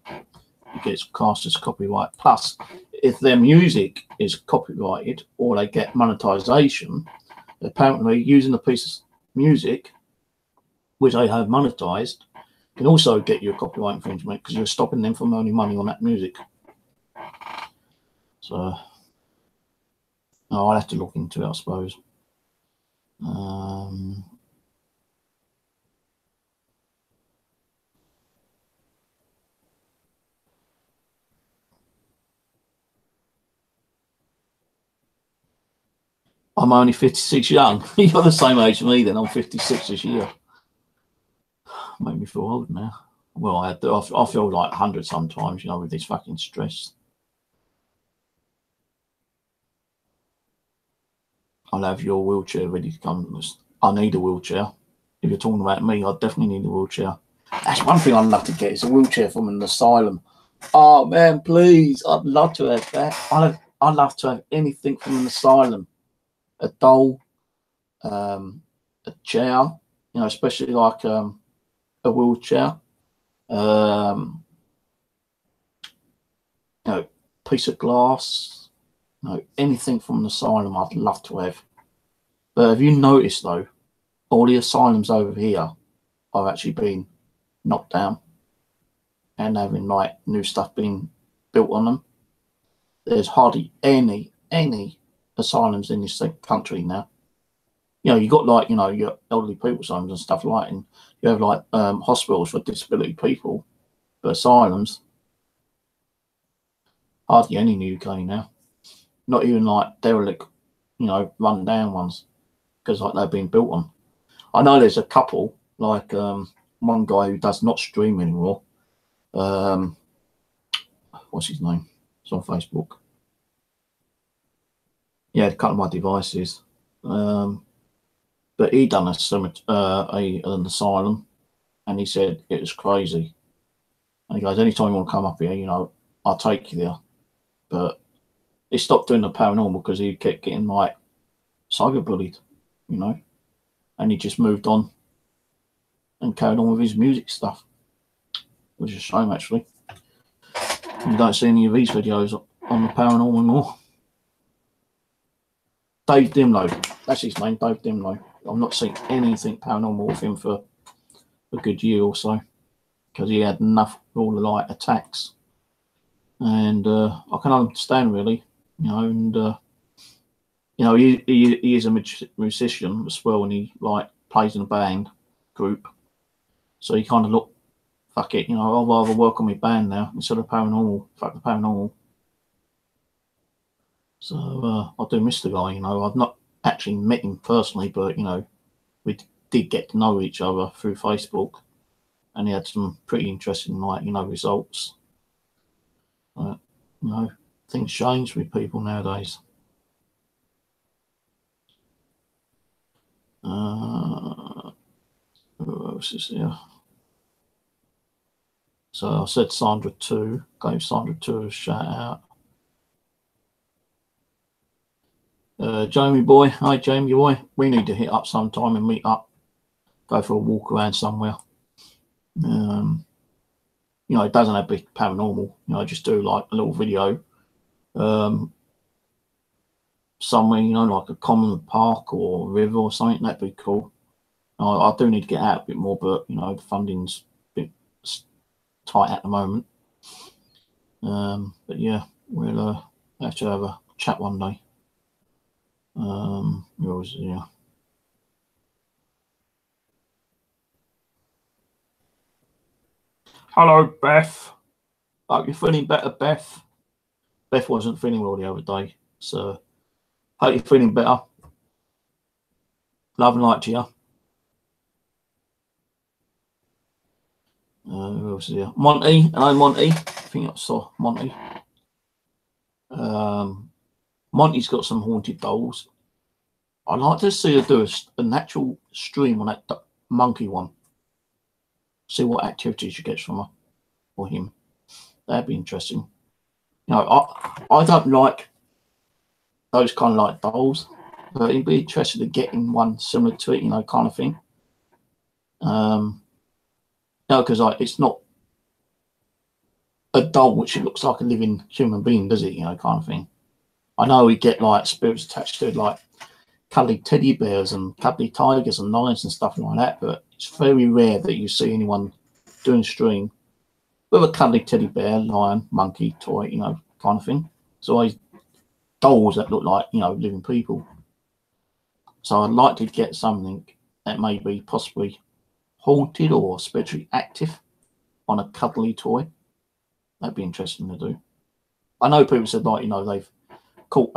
it gets cast as copyright. Plus, if their music is copyrighted or they get monetization, apparently using a piece of music which they have monetized can also get you a copyright infringement because you're stopping them from earning money on that music. So I'll have to look into it, I suppose. I'm only 56 young. You're the same age as me then. I'm 56 this year. Make me feel old now. Well, I feel like 100 sometimes, you know, with this fucking stress. I'll have your wheelchair ready to come. I need a wheelchair. If you're talking about me, I definitely need a wheelchair. That's one thing I'd love to get, is a wheelchair from an asylum. Oh man, please, I'd love to have that. I'd love to have anything from an asylum. A doll, a chair, you know, especially like a wheelchair. You know, piece of glass, you know, anything from an asylum I'd love to have. But have you noticed though, all the asylums over here are actually being knocked down and having like new stuff being built on them. There's hardly any asylums in this country now. You know, you got like, you know, your elderly people's homes and stuff like, and you have like hospitals for disability people, but asylums, hardly any in the UK now. Not even like derelict, you know, run down ones, because like they've been built on. I know there's a couple, like one guy who does not stream anymore. What's his name? It's on Facebook. Yeah, a couple of my devices. But he done an asylum, and he said it was crazy. And he goes, anytime you want to come up here, you know, I'll take you there. But he stopped doing the paranormal because he kept getting like cyberbullied, you know, and he just moved on and carried on with his music stuff, which is a shame actually. You don't see any of these videos on the paranormal anymore. Dave Dimlow, that's his name, Dave Dimlow. I've not seen anything paranormal with him for a good year or so, because he had enough of all the like attacks. And I can understand really, you know, and you know, he is a musician as well, and he like plays in a band group. So he kind of look, fuck it, you know, I'll rather work on my band now instead of paranormal. Fuck the paranormal. So I do miss the guy, you know. I've not actually met him personally, but you know, we did get to know each other through Facebook, and he had some pretty interesting, like, you know, results. You know, things change with people nowadays. Who else is here? So I said Sandra 2, gave Sandra 2 a shout out. Jamie boy, hi Jamie boy, we need to hit up sometime and meet up, go for a walk around somewhere. You know, it doesn't have to be paranormal, you know, just do like a little video somewhere, you know, like a common park or river or something. That'd be cool. I do need to get out a bit more, but you know, the funding's a bit tight at the moment. But yeah, we'll have to have a chat one day. Yeah. Hello, Beth. Hope you're feeling better, Beth. Beth wasn't feeling well the other day, so hope you're feeling better. Love and light to you. Who else is here? Monty. Hello, Monty. I think I saw Monty. Monty's got some haunted dolls. I'd like to see her do a natural stream on that monkey one. See what activity she gets from her or him. That'd be interesting. You know, I don't like those kind of like dolls, but it'd be interested in getting one similar to it, you know, kind of thing. No, because it's not a doll which it looks like a living human being, does it? You know, kind of thing. I know we get like spirits attached to it, like cuddly teddy bears and cuddly tigers and lions and stuff like that, but it's very rare that you see anyone doing a stream with a cuddly teddy bear, lion, monkey, toy, you know, kind of thing. It's always dolls that look like, you know, living people. So I'd like to get something that may be possibly haunted or spiritually active on a cuddly toy. That'd be interesting to do. I know people said, like, you know, they've caught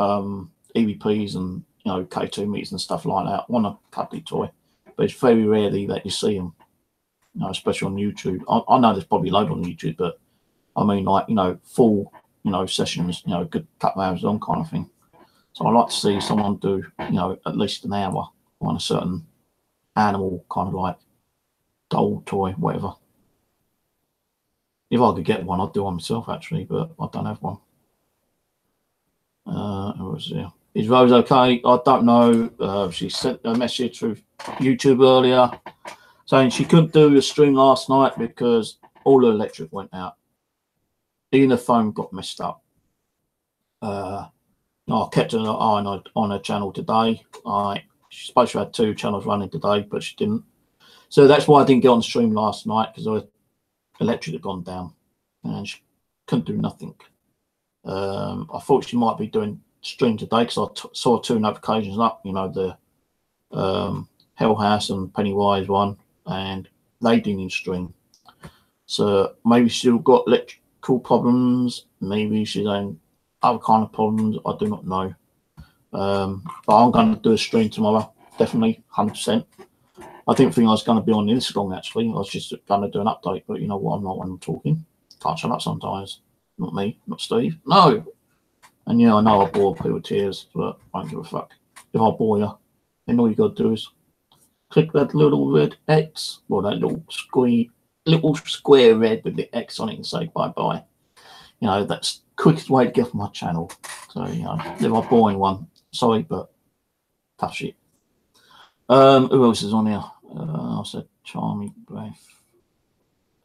EVPs and, you know, K2 meters and stuff like that on a cuddly toy, but it's very rarely that you see them, you know, especially on YouTube. I know there's probably a load on YouTube, but I mean, like, you know, full, you know, sessions, you know, good couple of hours long kind of thing. So I like to see someone do, you know, at least an hour on a certain animal, kind of like doll toy, whatever. If I could get one, I'd do one myself, actually, but I don't have one. Who was there? Is Rose okay? I don't know. She sent a message through YouTube earlier saying she couldn't do the stream last night because all the electric went out. Even the phone got messed up. I kept her on her channel today. She's supposed to have 2 channels running today, but she didn't. So that's why I didn't get on the stream last night, because the electric had gone down and she couldn't do nothing. I thought she might be doing stream today because I saw 2 notifications up, you know, the Hell House and Pennywise one, and they didn't stream. So maybe she's still got electrical problems, maybe she's having other kind of problems, I do not know. But I'm going to do a stream tomorrow, definitely, 100%. I didn't think I was going to be on this long, actually. I was just going to do an update, but you know what, I'm not when I'm talking. Can't shut up sometimes. Not me, not Steve. No. And yeah, I know I bore people with tears, but I don't give a fuck. If I bore you, then all you got to do is click that little red X, or that little square red with the X on it, and say bye-bye. You know, that's the quickest way to get off my channel. So, you know, if I bore anyone, sorry, but tough shit. Who else is on here? I said Charming Breath.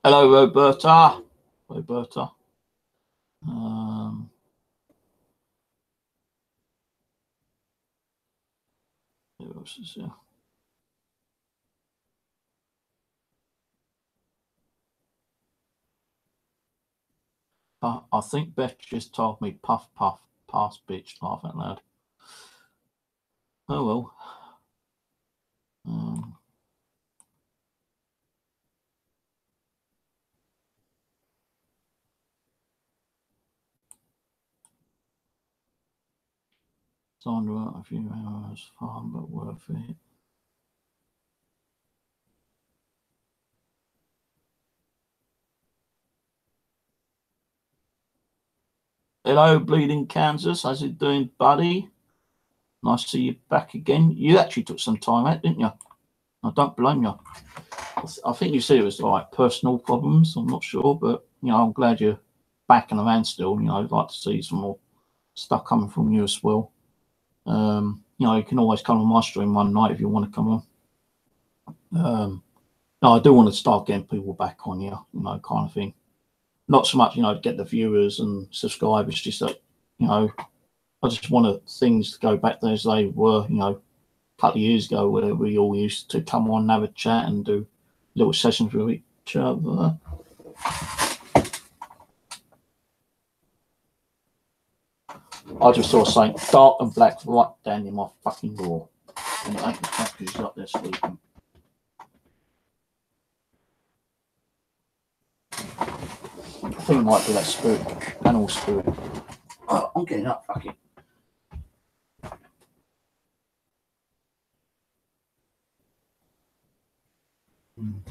Hello, Roberta. Roberta. Who else is here? I think Beth just told me puff puff pass bitch, laugh out loud. Oh well. Sandra, a few hours fun but worth it. Hello, Bleeding Kansas. How's it doing, buddy? Nice to see you back again. You actually took some time out, didn't you? I don't blame you. I think you said it was like personal problems. I'm not sure, but you know, I'm glad you're back in the man still. You know, I'd like to see some more stuff coming from you as well. You know, you can always come on my stream one night if you want to come on. No, I do want to start getting people back on here, you know, kind of thing. Not so much, you know, to get the viewers and subscribers, just that, you know, I just wanted things to go back there as they were, you know, a couple of years ago, where we all used to come on and have a chat and do little sessions with each other. I just saw something dark and black right down in my fucking door. And it ain't the fact because he's up there sleeping. I think it might be that spirit, animal spirit. Oh, I'm getting up, fuck it.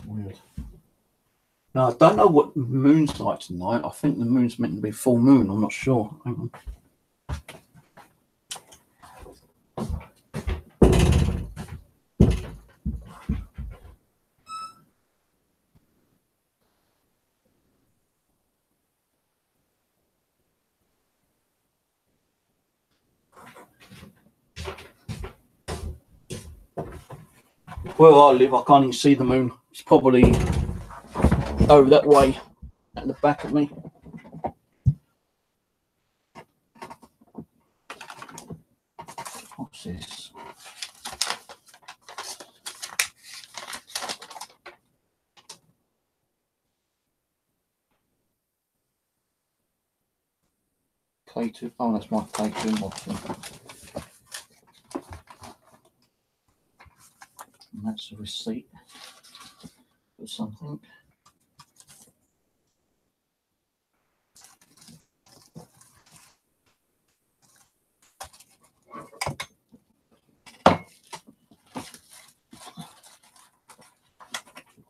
Weird. Now, I don't know what the moon's like tonight. I think the moon's meant to be full moon. I'm not sure. Hang on. Where I live, I can't even see the moon. It's probably over that way at the back of me. What's this? K2. Oh, that's my K2 mod thing. And that's a receipt for something.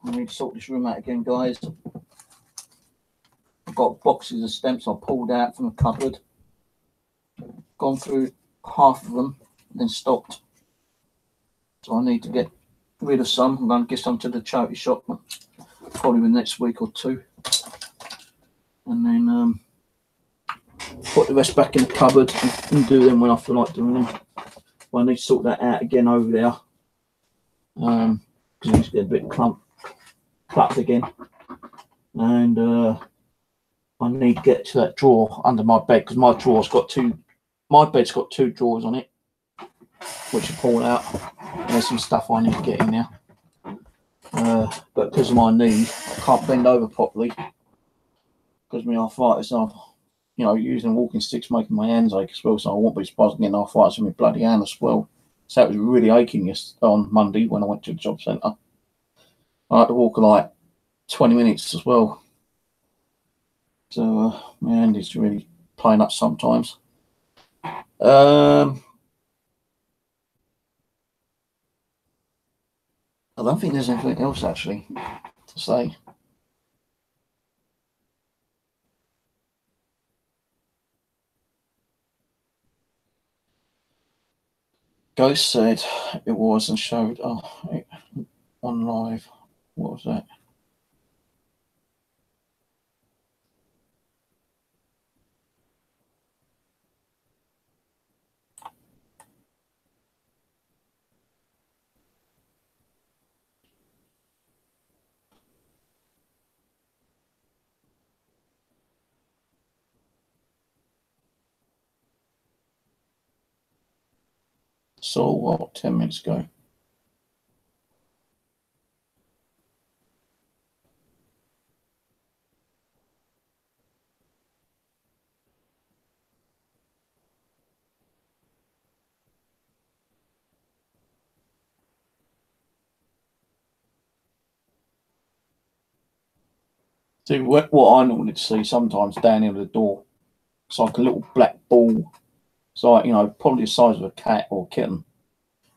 I need to sort this room out again, guys. I've got boxes of stamps I pulled out from the cupboard. Gone through half of them, then stopped. So I need to get rid of some. I'm going to get some to the charity shop, probably in the next week or two. And then put the rest back in the cupboard and do them when I feel like doing them. Well, I need to sort that out again over there. Because it needs to get a bit cluttered again. And I need to get to that drawer under my bed, because my bed's got two drawers on it, which I pull out. There's some stuff I need to get in there. But because of my knee, I can't bend over properly. Because of my arthritis, I'm, using walking sticks, making my hands ache as well. So I won't be surprised getting arthritis in my bloody hand as well. So it was really aching on Monday when I went to the job centre. I had to walk like 20 minutes as well. So my hand is really playing up sometimes. I don't think there's anything else actually to say. Ghost said it was and showed on live. What was that? So what? 10 minutes ago. See, what I normally see sometimes down near the door, it's like a little black ball. It's like, probably the size of a cat or a kitten.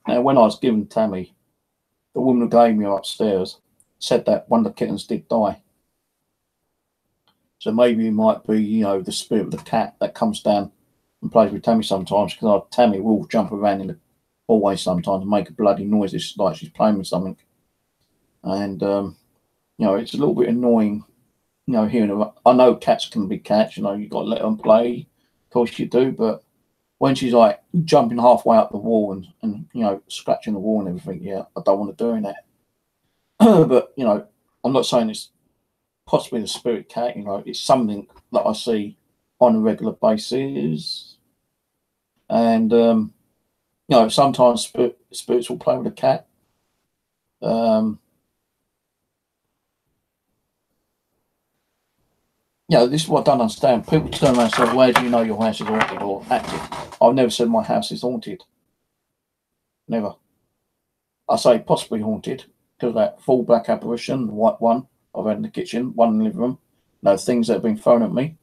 Now, when I was given Tammy, the woman who gave me her upstairs said that one of the kittens did die. So maybe it might be, the spirit of the cat that comes down and plays with Tammy sometimes, because Tammy will jump around in the hallway sometimes and make a bloody noise. It's like she's playing with something. And, it's a little bit annoying. Hearing I know cats can be cats, you've got to let them play, of course you do, but when she's like jumping halfway up the wall and scratching the wall and everything, yeah, I don't want to do that. But, I'm not saying it's possibly the spirit cat, it's something that I see on a regular basis. And, sometimes spirits will play with a cat. This is what I don't understand. People turn around and say, where do you know your house is haunted or active? I've never said my house is haunted. Never. I say possibly haunted because of that full black apparition, the white one I've had in the kitchen, one in the living room. Things that have been thrown at me.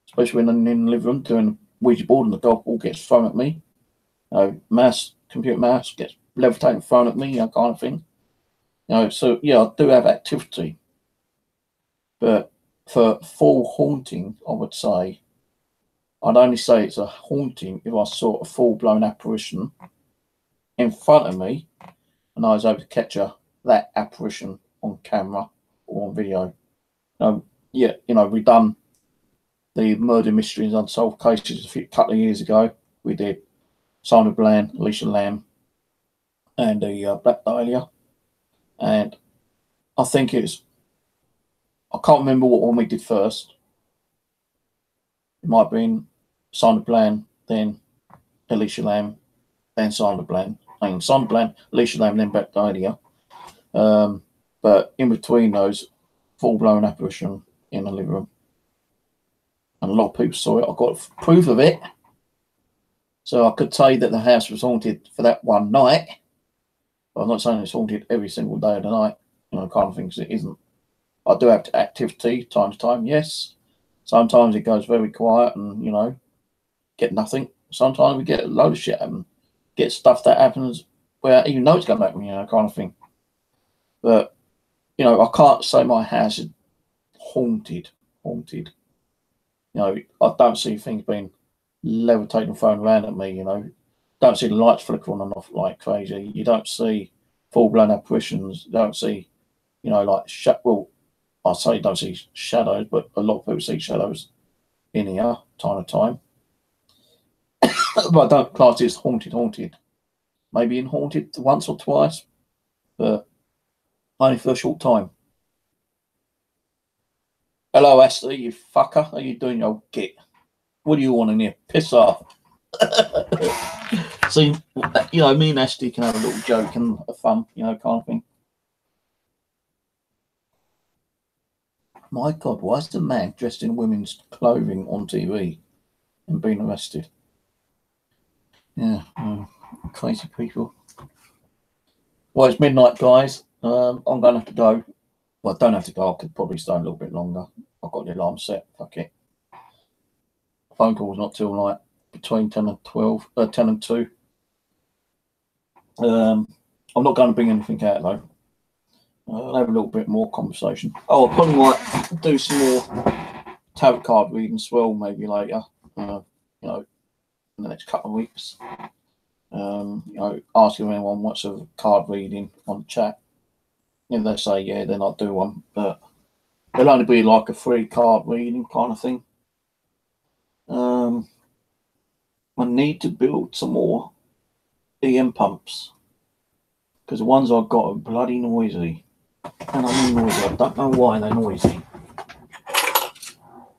Especially when I'm in the living room doing the Ouija board and the golf ball gets thrown at me. Computer mouse gets levitating thrown at me, kind of thing. So yeah, I do have activity. But for full haunting, I would say, I'd only say it's a haunting if I saw a full-blown apparition in front of me and I was able to capture that apparition on camera or on video. We've done the murder mysteries unsolved cases a couple of years ago. We did Simon Bland, Alicia Lamb, and the Black Dahlia. And I think I can't remember what one we did first. It might have been Simon Bland, then Alicia Lamb, then Simon Bland. Simon Bland, Alicia Lamb, then Black Dahlia. But in between those, full-blown apparition in the living room. And a lot of people saw it. I got proof of it. So I could say that the house was haunted for that one night. I'm not saying it's haunted every single day of the night, kind of thing, 'cause it isn't. I do have activity time to time, yes. Sometimes it goes very quiet and, get nothing. Sometimes we get a load of shit happen. Get stuff that happens where even know it's going to happen, kind of thing. But, I can't say my house is haunted. I don't see things being levitating, thrown around at me, Don't see the lights flickering on and off like crazy. You don't see full-blown apparitions. You don't see, I say don't see shadows, but a lot of people see shadows in here time to time. But I don't class it as haunted. Maybe in haunted once or twice, but only for a short time. Hello, Ashley, you fucker. How you doing, you old git? What do you want in here? Piss off. See, me and Ashley can have a little joke and a fun, kind of thing. My God, why is the man dressed in women's clothing on TV and being arrested? Yeah, crazy people. Well, it's midnight, guys. I'm going to have to go. Well, I don't have to go. I could probably stay a little bit longer. I've got the alarm set. Fuck it. Phone call's not till like between 10 and 12, 10 and 2. I'm not going to bring anything out though. I'll have a little bit more conversation. Oh, I probably might do some more tarot card reading as well, maybe later. In the next couple of weeks. Asking if anyone wants a card reading on the chat. If they say yeah, then I'll do one. But it'll only be like a free card reading kind of thing. I need to build some more EM pumps because the ones I've got are bloody noisy. And I mean noisy. I don't know why they're noisy.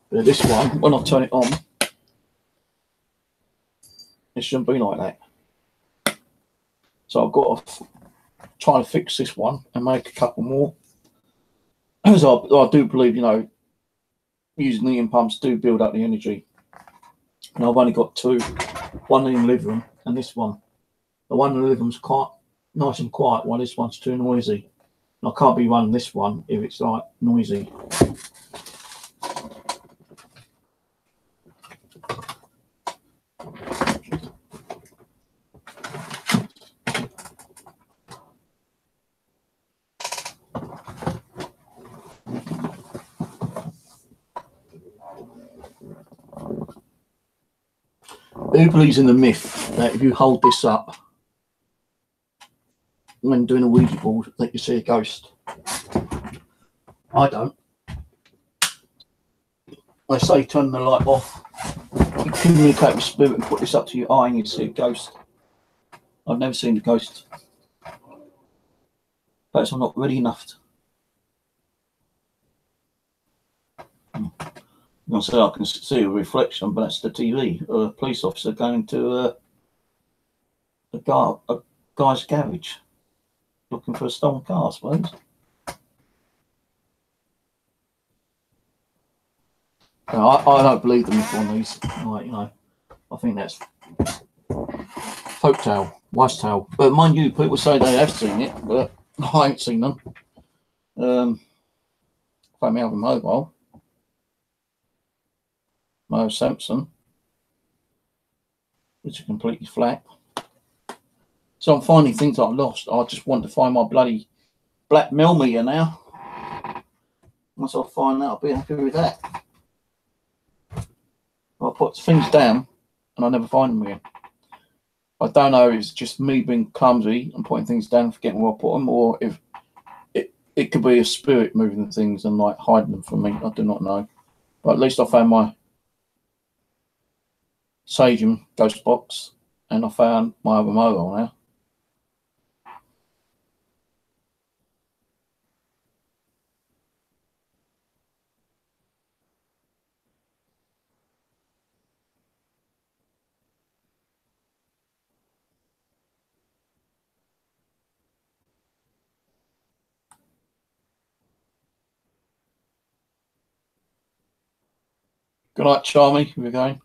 But this one, when I turn it on, it shouldn't be like that. So I've got to try to fix this one and make a couple more. As I do believe, using the EM pumps do build up the energy. And I've only got two, one in the living room and this one. The one in the living room's quite nice and quiet, while this one's too noisy. And I can't be running this one if it's like noisy. Who believes in the myth that if you hold this up when doing a Ouija board that you see a ghost? I don't. I say turn the light off, you communicate with spirit and put this up to your eye and you see a ghost. I've never seen a ghost. Perhaps I'm not ready enough. I said I can see a reflection, but that's the TV. A police officer going to a guy's garage looking for a stolen car, I suppose. No, I don't believe the myth on these. I think that's folktale, wise tale. But mind you, people say they have seen it, but I ain't seen them. If I have a mobile. Mo Sampson, which are completely flat. So I'm finding things I've lost. I just want to find my bloody black millimeter now. Once I find that, I'll be happy with that. I put things down and I never find them again. I don't know if it's just me being clumsy and putting things down and forgetting where I put them, or if it could be a spirit moving things and like hiding them from me. I do not know. But at least I found my Sagem ghost box and I found my other mobile now. Good night, Charmy. We're going.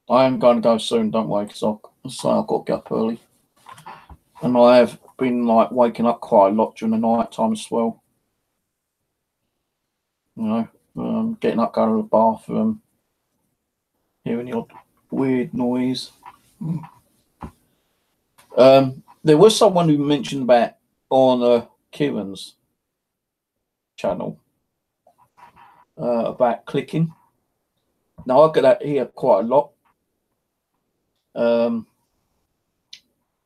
I am going to go soon, don't worry, because I've got to get up early. and I have been like waking up quite a lot during the night time as well. You know, getting up, going to the bathroom, hearing the odd weird noise. There was someone who mentioned that on Kieran's channel about clicking. Now I get that here quite a lot.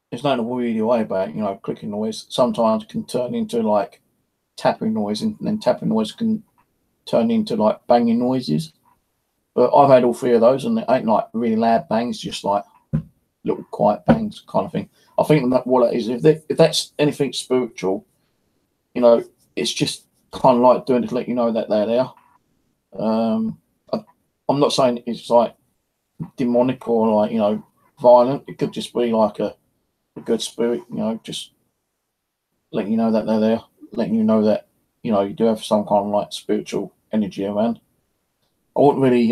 There's nothing really way about, you know, clicking noise. Sometimes it can turn into like tapping noise, and then tapping noise can turn into like banging noises. But I've had all three of those, and it ain't like really loud bangs, just like little quiet bangs kind of thing. I think that what it is, if that's anything spiritual, you know, it's just kind of like doing it to let you know that they're there. I'm not saying it's like demonic or like, you know, violent. It could just be like a good spirit, you know, just letting you know that they're there, letting you know that, you know, you do have some kind of like spiritual energy around. I wouldn't really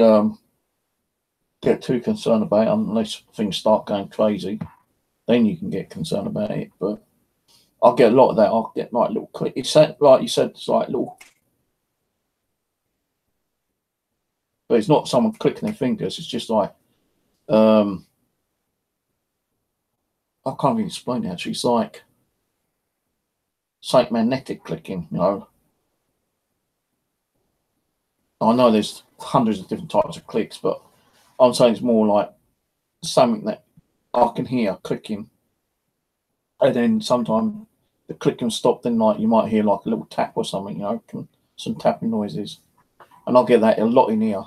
get too concerned about it unless things start going crazy. Then you can get concerned about it. But I'll get a lot of that. I'll get like little click. It's like you said, it's like little, but it's not someone clicking their fingers. It's just like I can't even explain it actually. It's like magnetic clicking, you know. I know there's hundreds of different types of clicks, but I'm saying it's more like something that I can hear clicking, and then sometimes the click can stop. Then like you might hear like a little tap or something, you know, some tapping noises, and I'll get that a lot in here.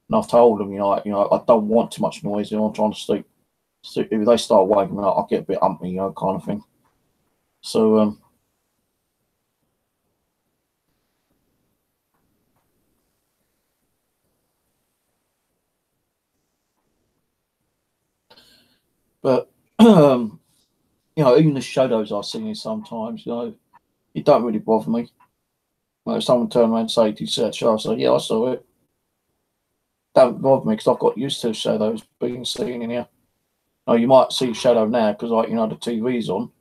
And I've told them, you know, I don't want too much noise. You know, I'm trying to sleep. So if they start waking me up, I'll get a bit umpy, you know, kind of thing. So but you know, even the shadows I see sometimes, you know, it don't really bother me. Like if someone turn around and say, "Did you see that shadow?" I say, "Yeah, I saw it." Don't bother me because I've got used to shadows being seen in here. Now you might see a shadow now because, like, you know, the TV's on,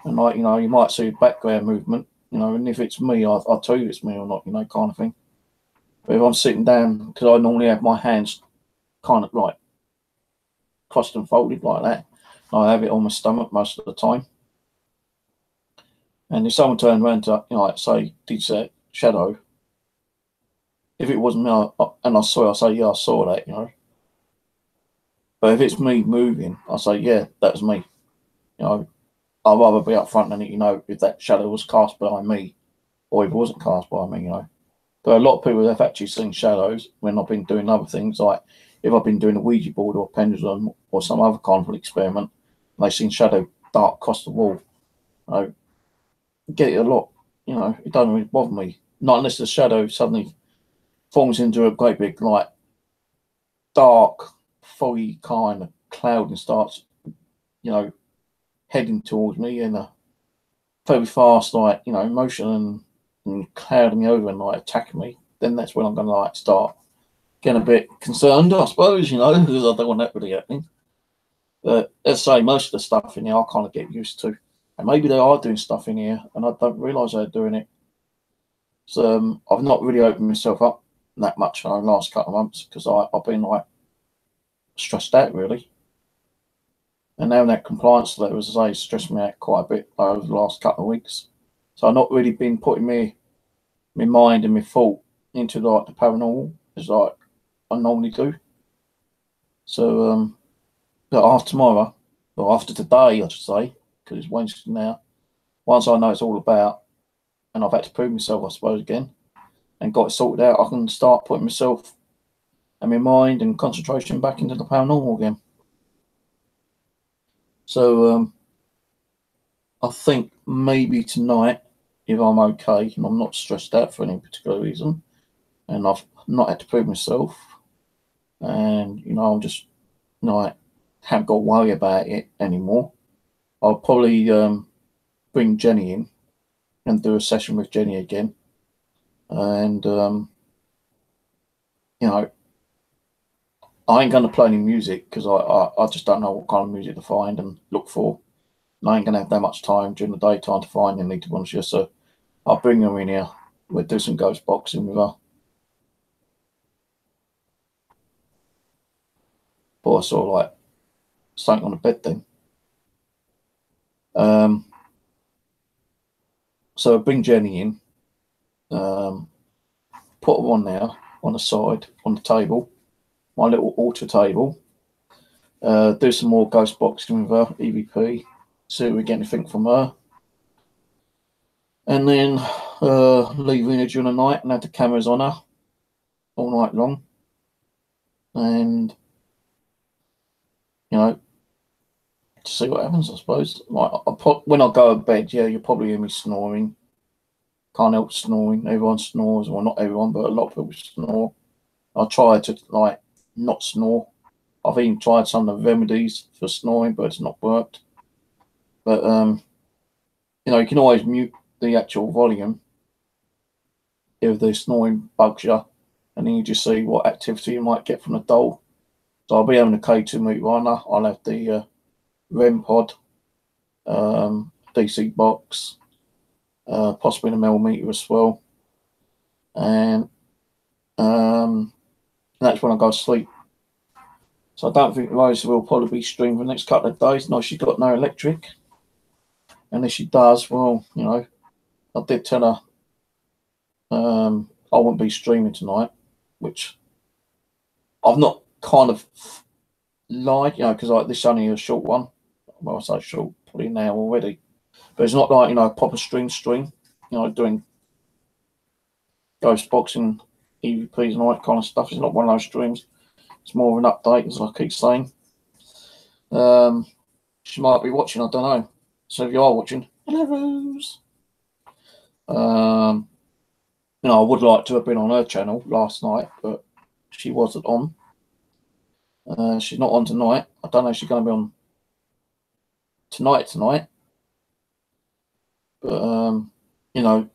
and like, you know, you might see background movement, you know, and if it's me, I'll tell you it's me or not, you know, kind of thing. But if I'm sitting down, because I normally have my hands kind of like crossed and folded like that, I have it on my stomach most of the time. And if someone turned around to, you know, like say, "Did you see that shadow?" If it wasn't me, and I saw it, I say, "Yeah, I saw that," you know. But if it's me moving, I say, "Yeah, that was me." You know, I'd rather be up front and let you know if that shadow was cast by me or if it wasn't cast by me, you know. But a lot of people have actually seen shadows when I've been doing other things, like if I've been doing a Ouija board or a pendulum or some other kind of experiment, and they've seen shadow dart across the wall. You know, get it a lot, you know, it doesn't really bother me. Not unless the shadow suddenly forms into a great big, like, dark, foggy kind of cloud and starts, you know, heading towards me in a very fast, like, you know, motion and clouding me over and like attacking me. Then that's when I'm going to like start getting a bit concerned, I suppose, you know, because I don't want that really happening. But as I say, most of the stuff in here I kind of get used to. And maybe they are doing stuff in here and I don't realise they're doing it. So I've not really opened myself up that much in the last couple of months because I've been like stressed out really. And now that compliance letter, as I say, stressed me out quite a bit over the last couple of weeks. So I've not really been putting my mind and my thought into like the paranormal as like I normally do. So but after tomorrow, or after today, I should say, because it's Wednesday now, once I know it's all about, and I've had to prove myself, I suppose, again, and got it sorted out, I can start putting myself and my mind and concentration back into the paranormal again. So I think maybe tonight, if I'm okay and I'm not stressed out for any particular reason, and I've not had to prove myself, and you know I'm just, you know, I haven't got to worry about it anymore, I'll probably bring Jenny in and do a session with Jenny again, and you know, I ain't going to play any music because I just don't know what kind of music to find and look for. I ain't gonna have that much time during the daytime to find any, to be honest with you. So I'll bring her in here. We'll do some ghost boxing with her. But I saw like something on the bed then. So I bring Jenny in, put her on there on the side on the table, my little altar table. Do some more ghost boxing with her, EVP, see if we get anything from her. And then leave her in during the night and have the cameras on her all night long. And, you know, to see what happens, I suppose. Like, when I go to bed, yeah, you'll probably hear me snoring. Can't help snoring. Everyone snores. Well, not everyone, but a lot of people snore. I try to, like, not snore. I've even tried some of the remedies for snoring, but it's not worked. But, you know, you can always mute the actual volume if the snoring bugs you, and then you just see what activity you might get from the doll. So I'll be having a K2 meter runner. I'll have the REM pod, DC box, possibly the millimeter as well. And that's when I go to sleep. So I don't think Rosa will probably be streaming for the next couple of days. No, she's got no electric. And if she does, well, you know, I did tell her I won't be streaming tonight, which I've not kind of lied, you know, because like this is only a short one. Well, I say short, probably now already. But it's not like, you know, a proper stream, you know, doing ghost boxing, EVPs and all that kind of stuff. It's not one of those streams. It's more of an update, as I keep saying. She might be watching, I don't know. So if you are watching, hello, Rose. You know, I would like to have been on her channel last night, but she wasn't on. She's not on tonight. I don't know if she's going to be on tonight. But, you know,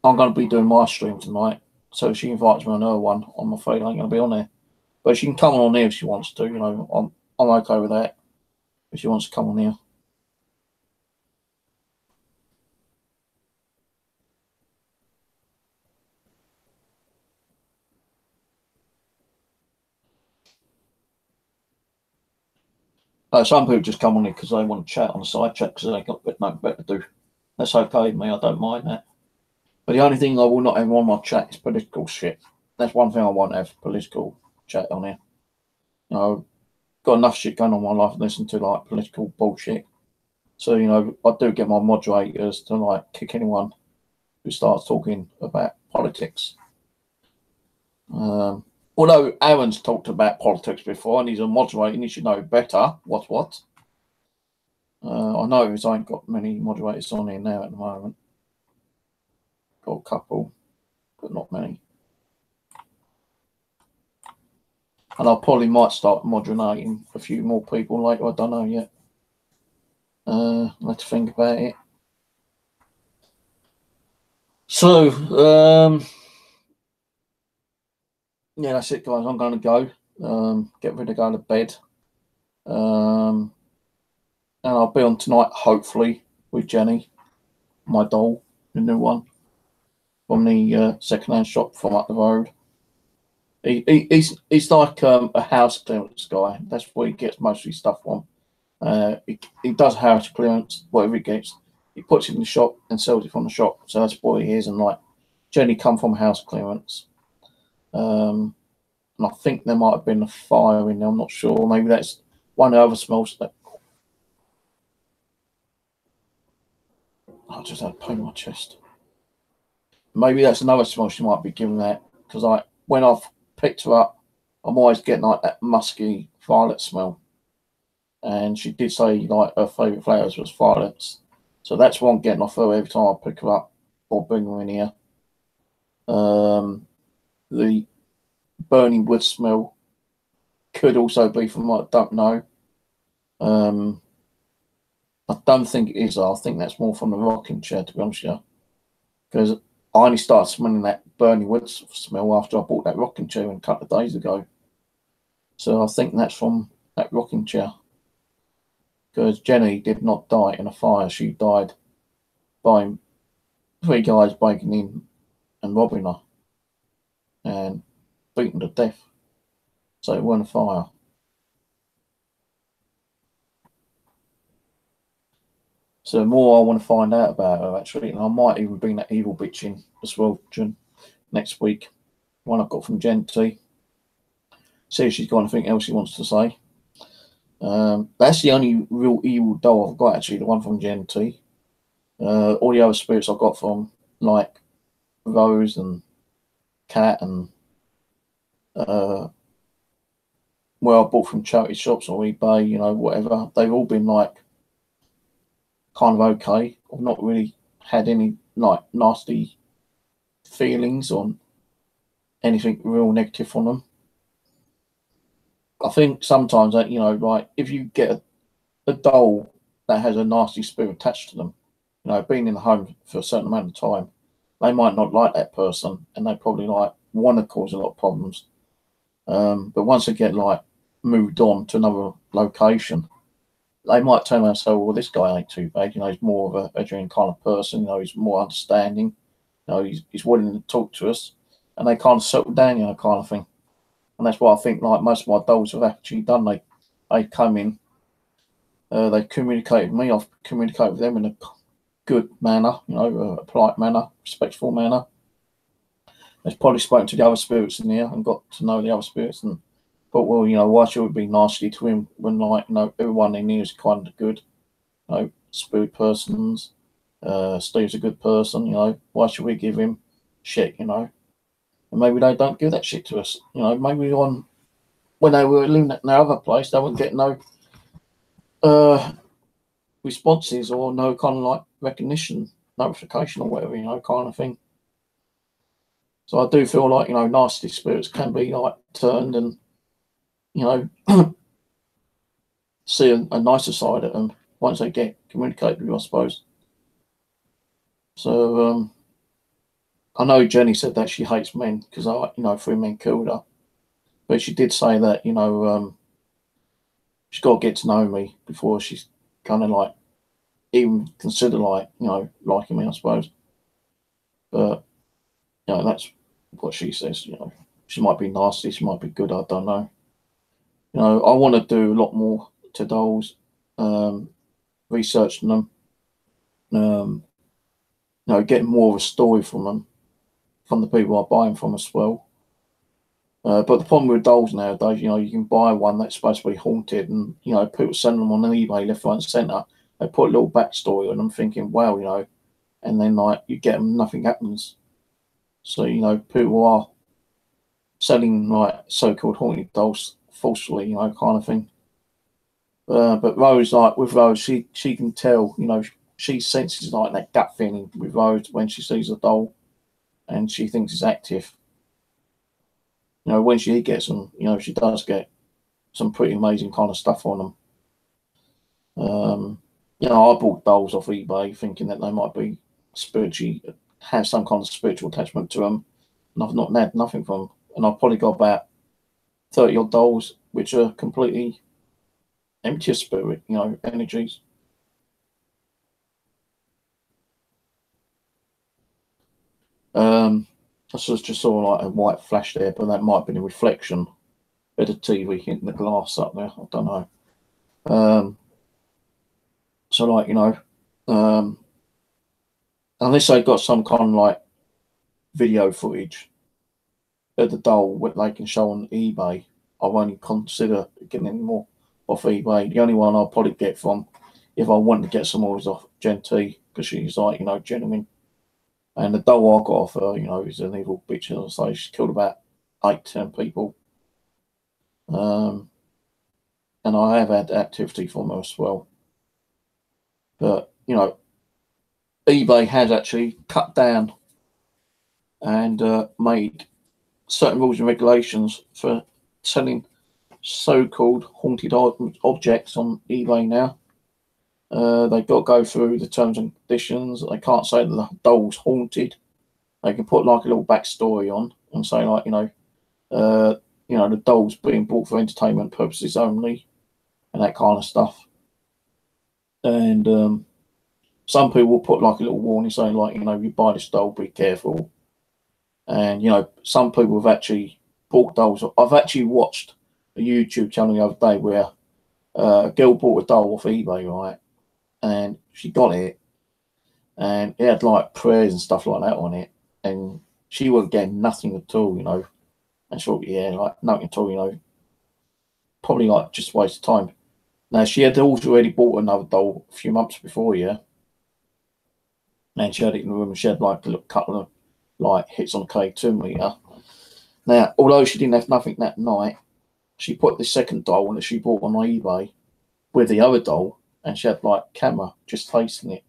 I'm going to be doing my stream tonight. So if she invites me on her one, I'm afraid I ain't going to be on there. But she can come on there if she wants to. You know, I'm okay with that if she wants to come on here. Some people just come on here because they want to chat on the side chat because they got nothing better to do. That's okay with me. I don't mind that. But the only thing I will not have on my chat is political shit. That's one thing I won't have, political chat on here. You know, got enough shit going on in my life and listen to like political bullshit. So, you know, I do get my moderators to like kick anyone who starts talking about politics. Although Aaron's talked about politics before and he's a moderator and he should know better what. I know I ain't got many moderators on here now at the moment. Got a couple, but not many. And I probably might start moderating a few more people later. I don't know yet. I'll have to think about it. So, yeah, that's it, guys. I'm going to go. Get ready to go to bed. And I'll be on tonight, hopefully, with Jenny, my doll, the new one, from the second-hand shop from up the road. He's like a house clearance guy. That's where he gets most of his stuff from. He does house clearance, whatever he gets. He puts it in the shop and sells it from the shop. So that's what he is. And like Jenny come from house clearance. And I think there might have been a fire in there. I'm not sure. Maybe that's one of the other smells that. I just had pain in my chest. Maybe that's another smell she might be giving that, because when I've picked her up, I'm always getting like that musky violet smell. And she did say like her favourite flowers was violets. So that's what I'm getting off her every time I pick her up or bring her in here. The burning wood smell could also be from I don't know. I don't think it is. I think that's more from the rocking chair, to be honest with you. Because I only started smelling that burning wood smell after I bought that rocking chair a couple of days ago. So I think that's from that rocking chair. because Jenny did not die in a fire. She died by 3 guys breaking in and robbing her and beaten to death. So it wasn't a fire. So the more I want to find out about her, actually, and I might even bring that evil bitch in as well, next week. One I've got from Gen T. See if she's got anything else she wants to say. That's the only real evil doll I've got, actually, the one from Gen T. All the other spirits I've got from, like, Rose and Cat and I bought from charity shops or eBay, you know, whatever. They've all been, like, kind of okay. I've not really had any, like, nasty feelings on anything real negative from them. I think sometimes that, you know, like, if you get a doll that has a nasty spirit attached to them, you know, being in the home for a certain amount of time, they might not like that person, and they probably like want to cause a lot of problems. But once they get like moved on to another location, they might turn around and say, "Well, this guy ain't too bad. You know, he's more of a genuine kind of person. You know, he's more understanding. You know, he's willing to talk to us," and they kind of settle down, you know, kind of thing. And that's what I think. Like most of my dolls have actually done. They come in, they communicate with me. I've communicated with them in a good manner, you know, a polite manner, respectful manner. They've probably spoken to the other spirits in here and got to know the other spirits and thought, well, you know, why should we be nasty to him when, like, you know, everyone in here is kind of good, you know, spirit persons. Steve's a good person, you know, why should we give him shit, you know? And maybe they don't give that shit to us, you know. Maybe when they were living at their other place, they wouldn't get no responses or no kind of like recognition, notification or whatever, you know, kind of thing. So I do feel like, you know, nasty spirits can be like turned and, you know, see a nicer side of them once they get communicated with you, I suppose. So I know Jenny said that she hates men because, you know, 3 men killed her. But she did say that, you know, she's got to get to know me before she's kind of like even consider, like, you know, liking me, I suppose. But, you know, that's what she says, you know. She might be nasty, she might be good, I don't know. You know, I want to do a lot more to dolls, researching them, you know, getting more of a story from them, from the people I buy them from as well. But the problem with dolls nowadays, you know, you can buy one that's supposed to be haunted, and, you know, people send them on eBay left, right, and centre. They put a little backstory on them, thinking, wow, you know, and then, like, you get them, nothing happens. So, you know, people are selling, like, so-called haunted dolls falsely, you know, kind of thing. But Rose, like, with Rose, she can tell, you know, she senses, like, that gut feeling with Rose when she sees a doll and she thinks it's active. You know, when she gets them, you know, she does get some pretty amazing kind of stuff on them. You know, I bought dolls off eBay thinking that they might be spiritually, have some kind of spiritual attachment to them, and I've not had nothing from them. And I've probably got about 30 odd dolls which are completely empty of spirit, you know, energies. I just saw like a white flash there, but that might have been a reflection of the TV hitting the glass up there. I don't know. So, like, you know, unless they got some kind of like video footage of the doll what they can show on eBay, I won't consider getting any more off eBay. The only one I'll probably get from, if I want to get some more, is off Gen T, because she's, like, you know, genuine. And the doll I got off her, you know, is an evil bitch. As I say, she's killed about 8-10 people. And I have had activity from her as well. But, you know, eBay has actually cut down and made certain rules and regulations for selling so-called haunted objects on eBay now. They've got to go through the terms and conditions. They can't say that the doll's haunted. They can put like a little backstory on and say, like, you know, the doll's being bought for entertainment purposes only, and that kind of stuff. And some people will put like a little warning saying, like, you know, if you buy this doll, be careful. And, you know, some people have actually bought dolls. I've actually watched a YouTube channel the other day where a girl bought a doll off eBay, right? And she got it, and it had like prayers and stuff like that on it. And she wasn't getting nothing at all, you know. And she thought, yeah, like nothing at all, you know. Probably like just waste of time. Now, she had already bought another doll a few months before, yeah. And she had it in the room, and she had like a little couple of like hits on the K2 meter. Now, although she didn't have nothing that night, she put the second doll that she bought on eBay with the other doll, and she had like camera just facing it.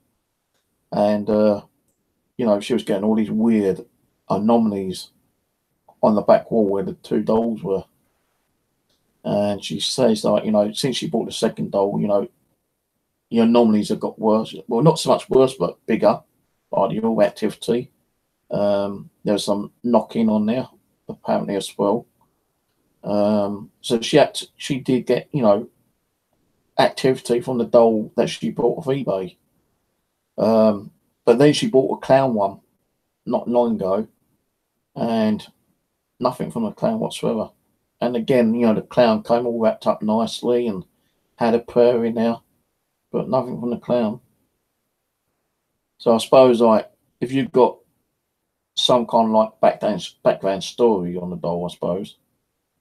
And, you know, she was getting all these weird anomalies on the back wall where the two dolls were. And she says, like, you know, since she bought the second doll, you know, your anomalies have got worse. Well, not so much worse, but bigger by the all activity. There's some knocking on there, apparently, as well. So she did get, you know, activity from the doll that she bought off eBay. But then she bought a clown one not long ago, and nothing from the clown whatsoever. And again, you know, the clown came all wrapped up nicely and had a prayer in there, but nothing from the clown. So I suppose, like, if you've got some kind of like background story on the doll, I suppose,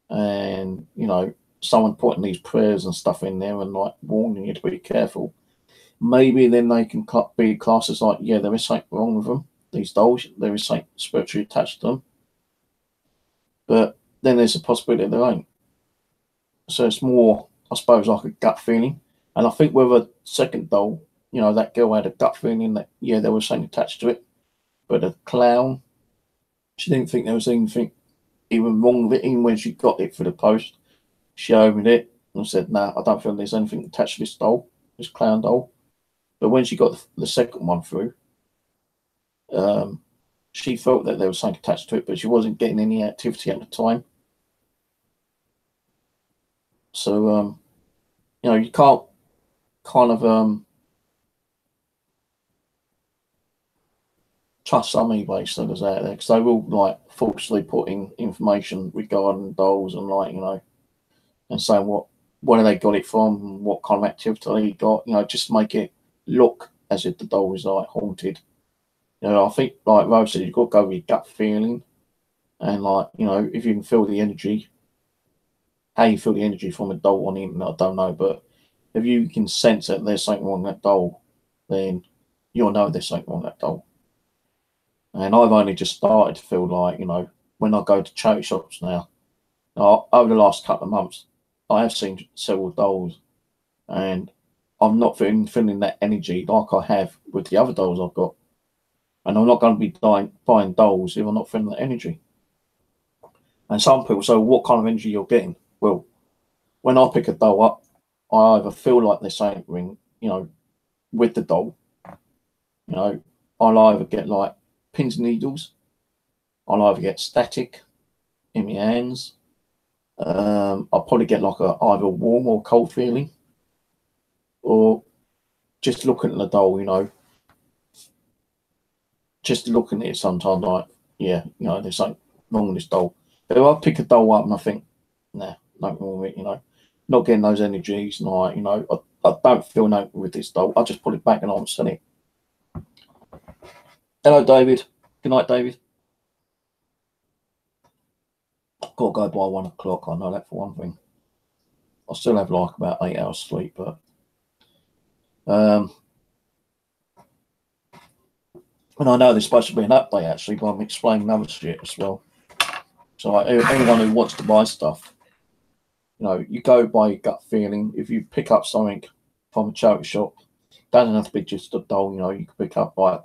and you know, someone putting these prayers and stuff in there and like warning you to be careful, maybe then they can be classed as like, yeah, there is something wrong with them. These dolls, there is something spiritually attached to them. But then there's a possibility there ain't. So it's more, I suppose, like a gut feeling. And I think with a second doll, you know, that girl had a gut feeling that, yeah, there was something attached to it. But the clown, she didn't think there was anything even wrong with it. Even when she got it for the post, she opened it and said, no, I don't feel there's anything attached to this doll, this clown doll. But when she got the second one through, she felt that there was something attached to it, but she wasn't getting any activity at the time. So, you know, you can't kind of trust some eBay sellers out there, because they will like falsely put in information regarding dolls and, like, you know, and saying where they got it from, what kind of activity they got, you know, just to make it look as if the doll is like haunted. You know, I think, like Rose said, you've got to go with your gut feeling, and, like, you know, if you can feel the energy, how you feel the energy from a doll on the internet, I don't know, but if you can sense that there's something wrong with that doll, then you'll know there's something wrong with that doll. And I've only just started to feel like, you know, when I go to charity shops now, over the last couple of months, I have seen several dolls, and I'm not feeling that energy like I have with the other dolls I've got. And I'm not going to be buying dolls if I'm not feeling that energy. And some people say, what kind of energy you're getting? Well, when I pick a doll up, I either feel like there's something, you know, with the doll. You know, I'll either get like pins and needles, I'll either get static in my hands, I'll probably get like either a warm or cold feeling, or just looking at the doll, you know, just looking at it sometimes, like, yeah, you know, there's something wrong with this doll. But if I pick a doll up and I think, nah, nothing wrong with it, you know, not getting those energies, and, like, you know, I don't feel nothing with this doll, I just put it back and I'm selling it. Hello, David. Good night, David. I've got to go by 1 o'clock, I know that for one thing. I still have like about 8 hours sleep, but and I know there's supposed to be an update actually, but I'm explaining other shit as well. So, like, anyone who wants to buy stuff, you know, you go by your gut feeling. If you pick up something from a charity shop, it doesn't have to be just a doll, you know, you can pick up like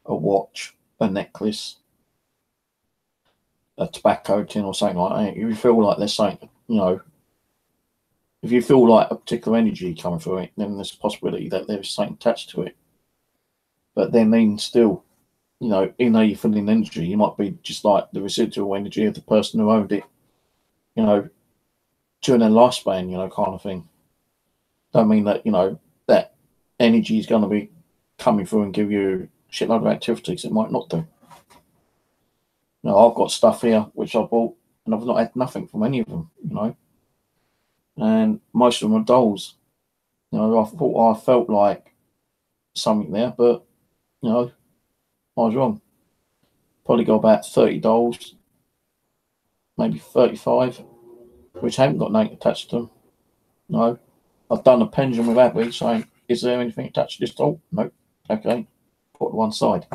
a watch, a necklace, a tobacco tin or something like that. If you feel like there's something, you know, if you feel like a particular energy coming through it, then there's a possibility that there's something attached to it. But then still, you know, in a feeling energy, you might be just like the residual energy of the person who owned it, you know, during their lifespan, you know, kind of thing. Don't mean that, you know, that energy is going to be coming through and give you a shitload of activities it might not do. Now, I've got stuff here which I bought and I've not had nothing from any of them, you know. And most of them are dolls. You know, I felt like something there, but, you know, I was wrong. Probably got about 30 dolls, maybe 35, which haven't got nothing attached to them. No. I've done a pendulum with Abby saying, is there anything attached to this doll? Nope. Okay. Put it one side.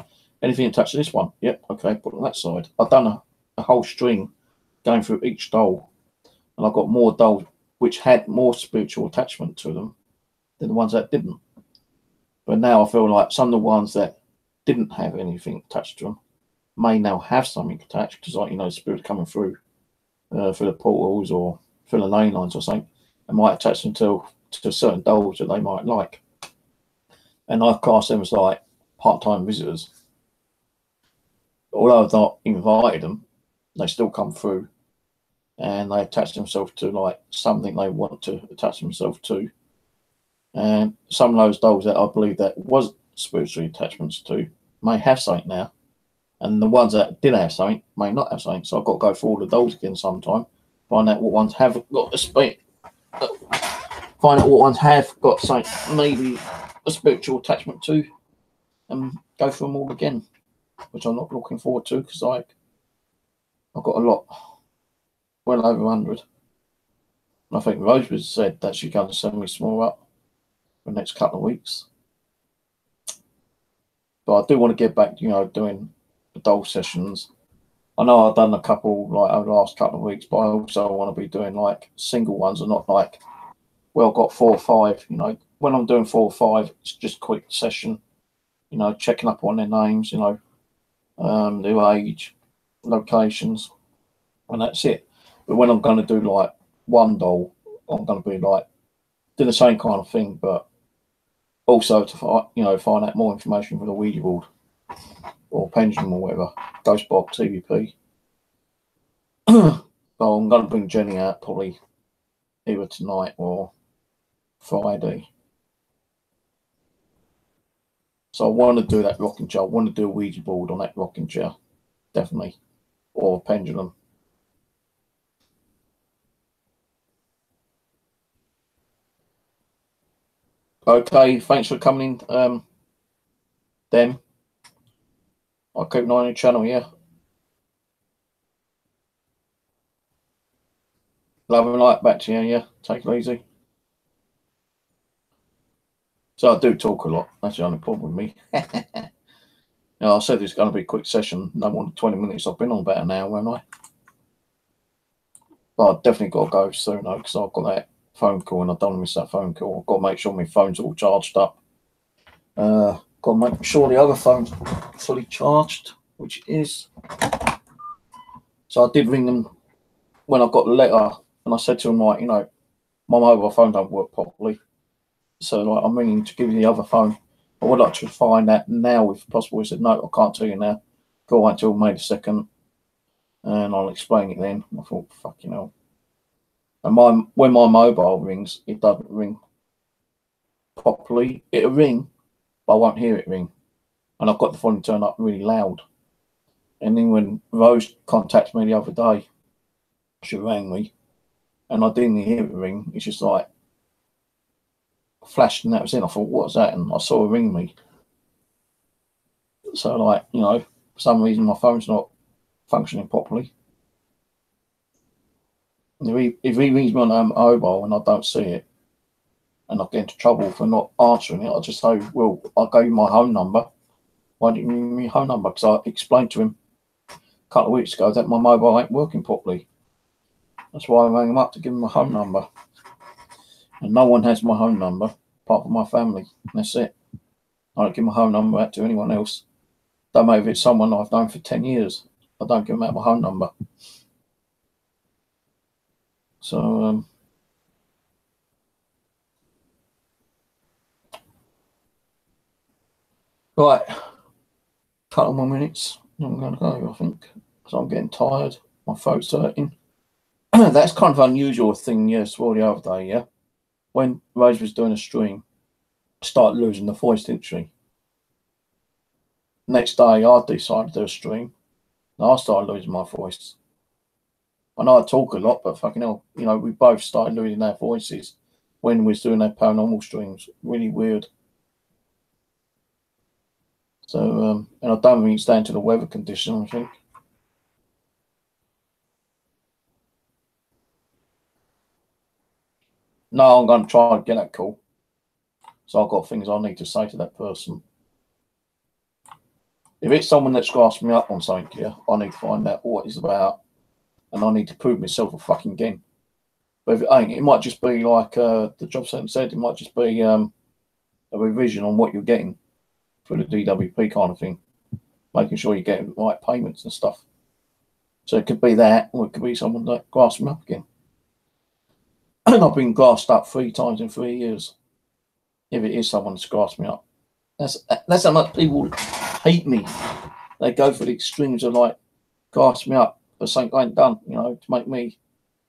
Anything attached to this one? Yep. Okay. Put it on that side. I've done a whole string going through each doll. And I've got more dolls which had more spiritual attachment to them than the ones that didn't. But now I feel like some of the ones that didn't have anything attached to them may now have something attached, because, like, you know, spirit coming through the portals or through the lane lines or something, and might attach them to certain dolls that they might like. And I've classed them as like part-time visitors. Although I've not invited them, they still come through and they attach themselves to like something they want to attach themselves to. And some of those dolls that I believe that was spiritual attachments to may have something now. And the ones that did have something may not have something. So I've got to go through all the dolls again sometime, find out what ones have got a find out what ones have got something, maybe a spiritual attachment to, and go through them all again, which I'm not looking forward to, because I've got a lot, well over 100. And I think Rosebud said that she's going to send me some more up for the next couple of weeks. But I do want to get back, you know, doing the doll sessions. I know I've done a couple like over the last couple of weeks, but I also want to be doing like single ones and not like, well, I've got 4 or 5, you know. When I'm doing 4 or 5, it's just a quick session, you know, checking up on their names, you know, their age, locations, and that's it. But when I'm going to do like one doll, I'm going to be like, do the same kind of thing, but also to, you know, find out more information for the Ouija board or pendulum or whatever, ghost box, EVP. So I'm going to bring Jenny out probably either tonight or Friday. So I want to do that rocking chair. I want to do a Ouija board on that rocking chair, definitely, or a pendulum. Okay, thanks for coming in, Den. I'll keep an eye on your channel, yeah. Love and light back to you, yeah. Take it easy. So I do talk a lot. That's the only problem with me. You know, I said it's going to be a quick session. No more than 20 minutes. I've been on about an hour, haven't I? But I've definitely got to go soon, though, because I've got that phone call and I don't want to miss that phone call. I've got to make sure my phone's all charged up. Got to make sure the other phone's fully charged, which is. So I did ring them when I got the letter, and I said to them, like, you know, my mobile phone don't work properly. So, like, I'm ringing to give you the other phone. I would like to find that now, if possible. He said, no, I can't tell you now. Go wait until May the 2nd, and I'll explain it then. I thought, fucking hell. And when my mobile rings, it doesn't ring properly. It'll ring, but I won't hear it ring. And I've got the phone turned up really loud. And then when Rose contacted me the other day, she rang me, and I didn't hear it ring. It's just like flashed, and that was it. I thought, what's that? And I saw her ring me. So, like, you know, for some reason my phone's not functioning properly. If he rings me on a mobile and I don't see it, and I get into trouble for not answering it, I just say, well, I gave you my home number. Why didn't you ring me home number? Because I explained to him a couple of weeks ago that my mobile ain't working properly. That's why I rang him up to give him my home number. And no one has my home number apart from my family. That's it. I don't give my home number out to anyone else. Don't matter if it's someone I've known for 10 years. I don't give them out my home number. So, right. Couple more minutes. I'm going to go, I think, because I'm getting tired. My throat's hurting. That's kind of unusual thing, yes, for the other day, yeah. When Rose was doing a stream, started losing the voice, didn't she? Next day, I decided to do a stream, and I started losing my voice. I know I talk a lot, but fucking hell, you know, we both started losing our voices when we was doing our paranormal streams. Really weird. So, and I don't think it's down to the weather condition, I think. No, I'm going to try and get that call. So I've got things I need to say to that person. If it's someone that's grasped me up on something here, I need to find out what it's about. And I need to prove myself a fucking again. But if it ain't, it might just be like the job centre said, it might just be a revision on what you're getting for the DWP kind of thing. Making sure you're getting the right payments and stuff. So it could be that, or it could be someone that grasped me up again. And I've been grasped up 3 times in 3 years. If it is someone that's grasped me up. That's how much people hate me. They go for the extremes of like grasp me up for something I ain't done, you know, to make me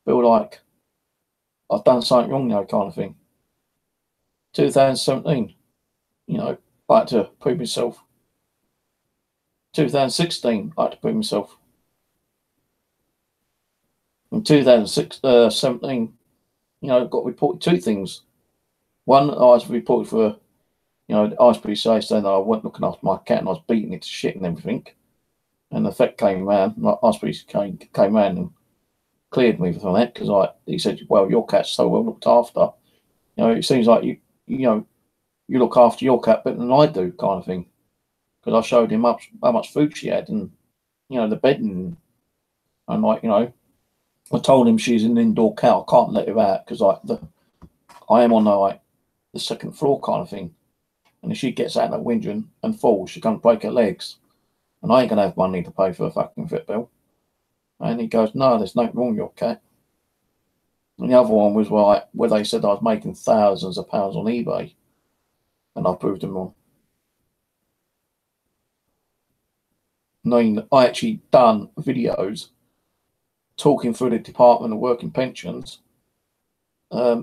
feel like I've done something wrong, you know, kind of thing. 2017, you know, I had to prove myself. 2016, I had to prove myself. In 2017, you know, got reported 2 things. One, I was reported for, you know, the ISPCA saying that I wasn't looking after my cat and I was beating it to shit and everything. And the vet came around, my ISPCA came around and cleared me from that because he said, well, your cat's so well looked after. You know, it seems like you know, you look after your cat better than I do, kind of thing. Because I showed him how much food she had and, you know, the bedding. And like, you know, I told him she's an indoor cat. I can't let her out because I am on the 2nd floor kind of thing. And if she gets out that window and falls, she's going to break her legs. And I ain't going to have money to pay for a fucking vet bill. And he goes, no, there's nothing wrong with your cat. And the other one was where they said I was making thousands of pounds on eBay. And I proved them wrong. I mean, I actually done videos talking through the Department of Work and Pensions,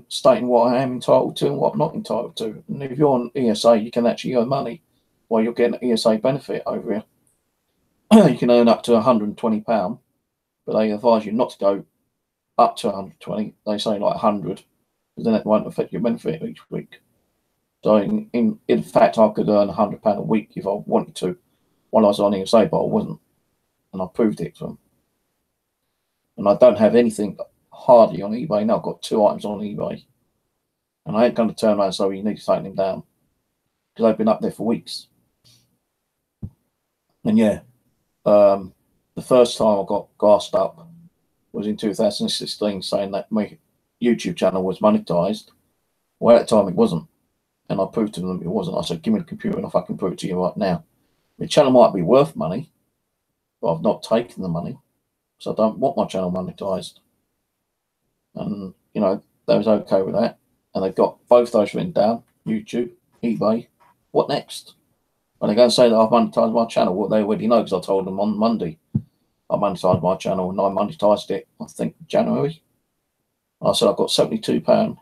stating what I am entitled to and what I'm not entitled to. And if you're on ESA, you can actually earn money while you're getting an ESA benefit over here. You can earn up to £120, but they advise you not to go up to 120. They say like 100, because then it won't affect your benefit each week. So in fact, I could earn £100 a week if I wanted to while I was on ESA, but I wasn't. And I proved it to them. And I don't have anything hardly on eBay now. I've got 2 items on eBay. And I ain't going to turn around and say, you need to take them down. Because they've been up there for weeks. And yeah, the first time I got gassed up was in 2016, saying that my YouTube channel was monetized. Well, at the time it wasn't. And I proved to them it wasn't. I said, give me the computer and I can prove it to you right now. The channel might be worth money, but I've not taken the money. So I don't want my channel monetized. And, you know, they was okay with that. And they've got both those written down, YouTube, eBay. What next? When they go and say that I've monetized my channel, what they already know, because I told them on Monday I monetized my channel and I monetized it, I think, January. And I said I've got £72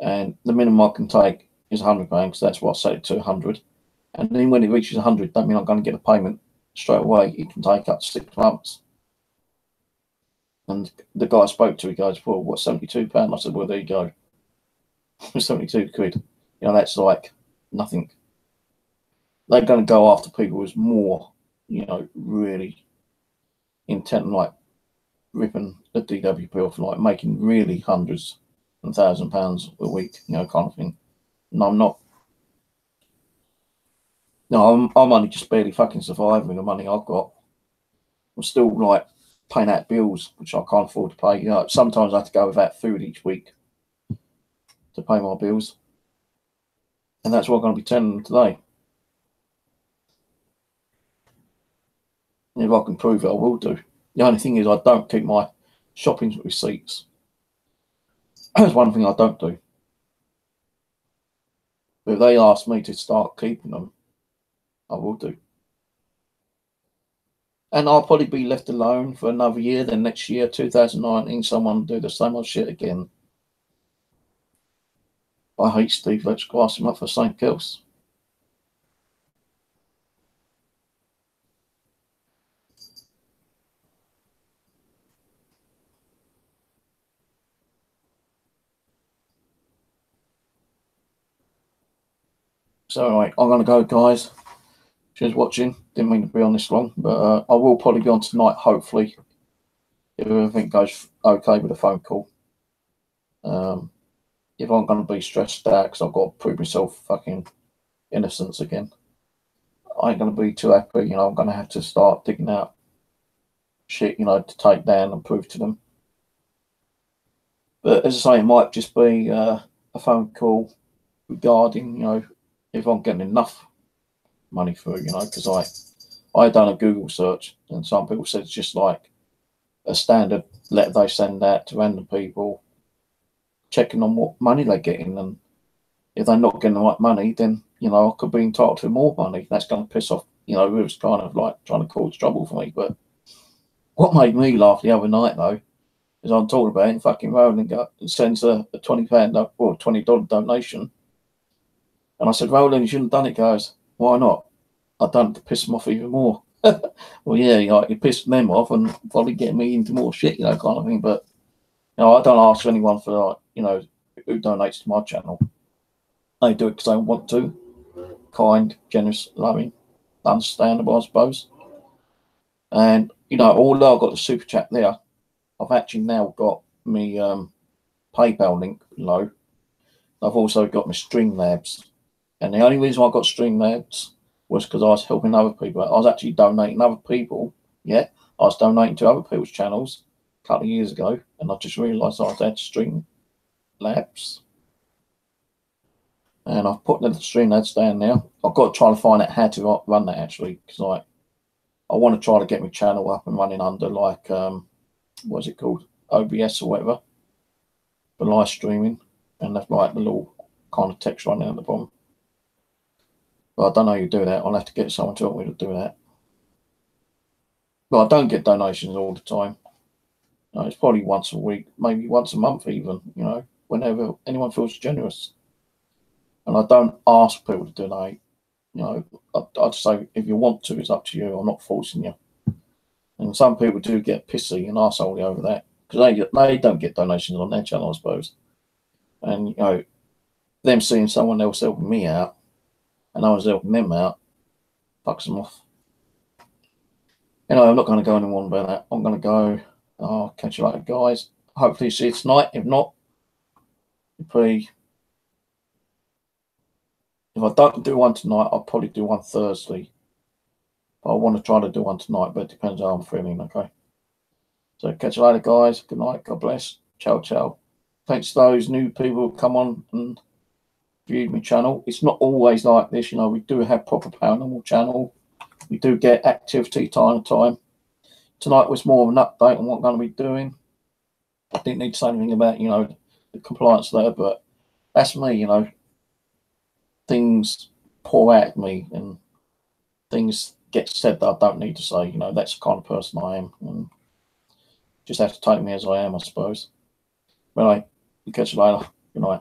and the minimum I can take is £100 because that's what I set it to, 100. And then when it reaches 100, don't mean I'm going to get a payment straight away. It can take up to 6 months. And the guy I spoke to, he goes, well, what, £72? I said, well, there you go. 72 quid. You know, that's like nothing. They're going to go after people who's more, you know, really intent on like ripping the DWP off, like making really hundreds and £1,000s a week, you know, kind of thing. And I'm not. No, I'm only just barely fucking surviving with the money I've got. I'm still like paying out bills, which I can't afford to pay. You know, sometimes I have to go without food each week to pay my bills. And that's what I'm going to be telling them today. And if I can prove it, I will do. The only thing is I don't keep my shopping receipts. That's one thing I don't do. But if they ask me to start keeping them, I will do. And I'll probably be left alone for another year. Then next year, 2019, someone will do the same old shit again. I hate Steve. Let's class him up for something else. So anyway, I'm going to go, guys. Cheers watching. Didn't mean to be on this long, but I will probably be on tonight, hopefully, if everything goes okay with the phone call. If I'm going to be stressed out because I've got to prove myself fucking innocence again, I ain't going to be too happy. You know, I'm going to have to start digging out shit, you know, to take down and prove to them. But as I say, it might just be a phone call regarding, you know, if I'm getting enough money through, you know, because I done a Google search, and some people said it's just like a standard letter they send out to random people, checking on what money they're getting, and if they're not getting the right money, then, you know, I could be entitled to more money. That's going to piss off, you know, it was kind of like trying to cause trouble for me. But what made me laugh the other night, though, is I'm talking about it, and fucking Roland sends a £20 or $20 donation. And I said, Roland, you shouldn't have done it, guys. Why not? I done it to piss them off even more. Well, yeah, you know, you pissed them off and probably get me into more shit, you know, kind of thing. But, you know, I don't ask anyone for, like, you know, who donates to my channel. They do it because they want to. Kind, generous, loving, understandable, I suppose. And, you know, although I've got the super chat there, I've actually now got me PayPal link below. I've also got my Streamlabs. And the only reason I got Streamlabs was because I was helping other people. I was actually donating other people. Yeah, I was donating to other people's channels a couple of years ago, and I just realised I had Streamlabs. And I've put the Streamlabs down now. I've got to try to find out how to run that, actually, because I want to try to get my channel up and running under, like, what's it called? OBS or whatever, for live streaming. And that's like the little kind of text running at the bottom. But I don't know how you do that. I'll have to get someone to help me to do that. But I don't get donations all the time. No, it's probably once a week, maybe once a month even, you know, whenever anyone feels generous. And I don't ask people to donate. You know, I'd say if you want to, it's up to you. I'm not forcing you. And some people do get pissy and arseholey over that, because they don't get donations on their channel, I suppose. And, you know, them seeing someone else helping me out and I was helping them out, fucks them off. Anyway, I'm not going to go any more about that. I'm going to go. I'll catch you later, guys. Hopefully see you tonight. If not, if I don't do one tonight, I'll probably do one Thursday. But I want to try to do one tonight, but it depends how I'm feeling, okay? So catch you later, guys. Good night. God bless. Ciao, ciao. Thanks to those new people who come on and viewed my channel. It's not always like this, you know. We do have proper paranormal channel. We do get activity time to time. Tonight was more of an update on what I'm going to be doing. I didn't need to say anything about, you know, the compliance there, but that's me, you know. Things pour out at me and things get said that I don't need to say, you know. That's the kind of person I am, and just have to take me as I am, I suppose. But anyway, we'll catch you later. Good night.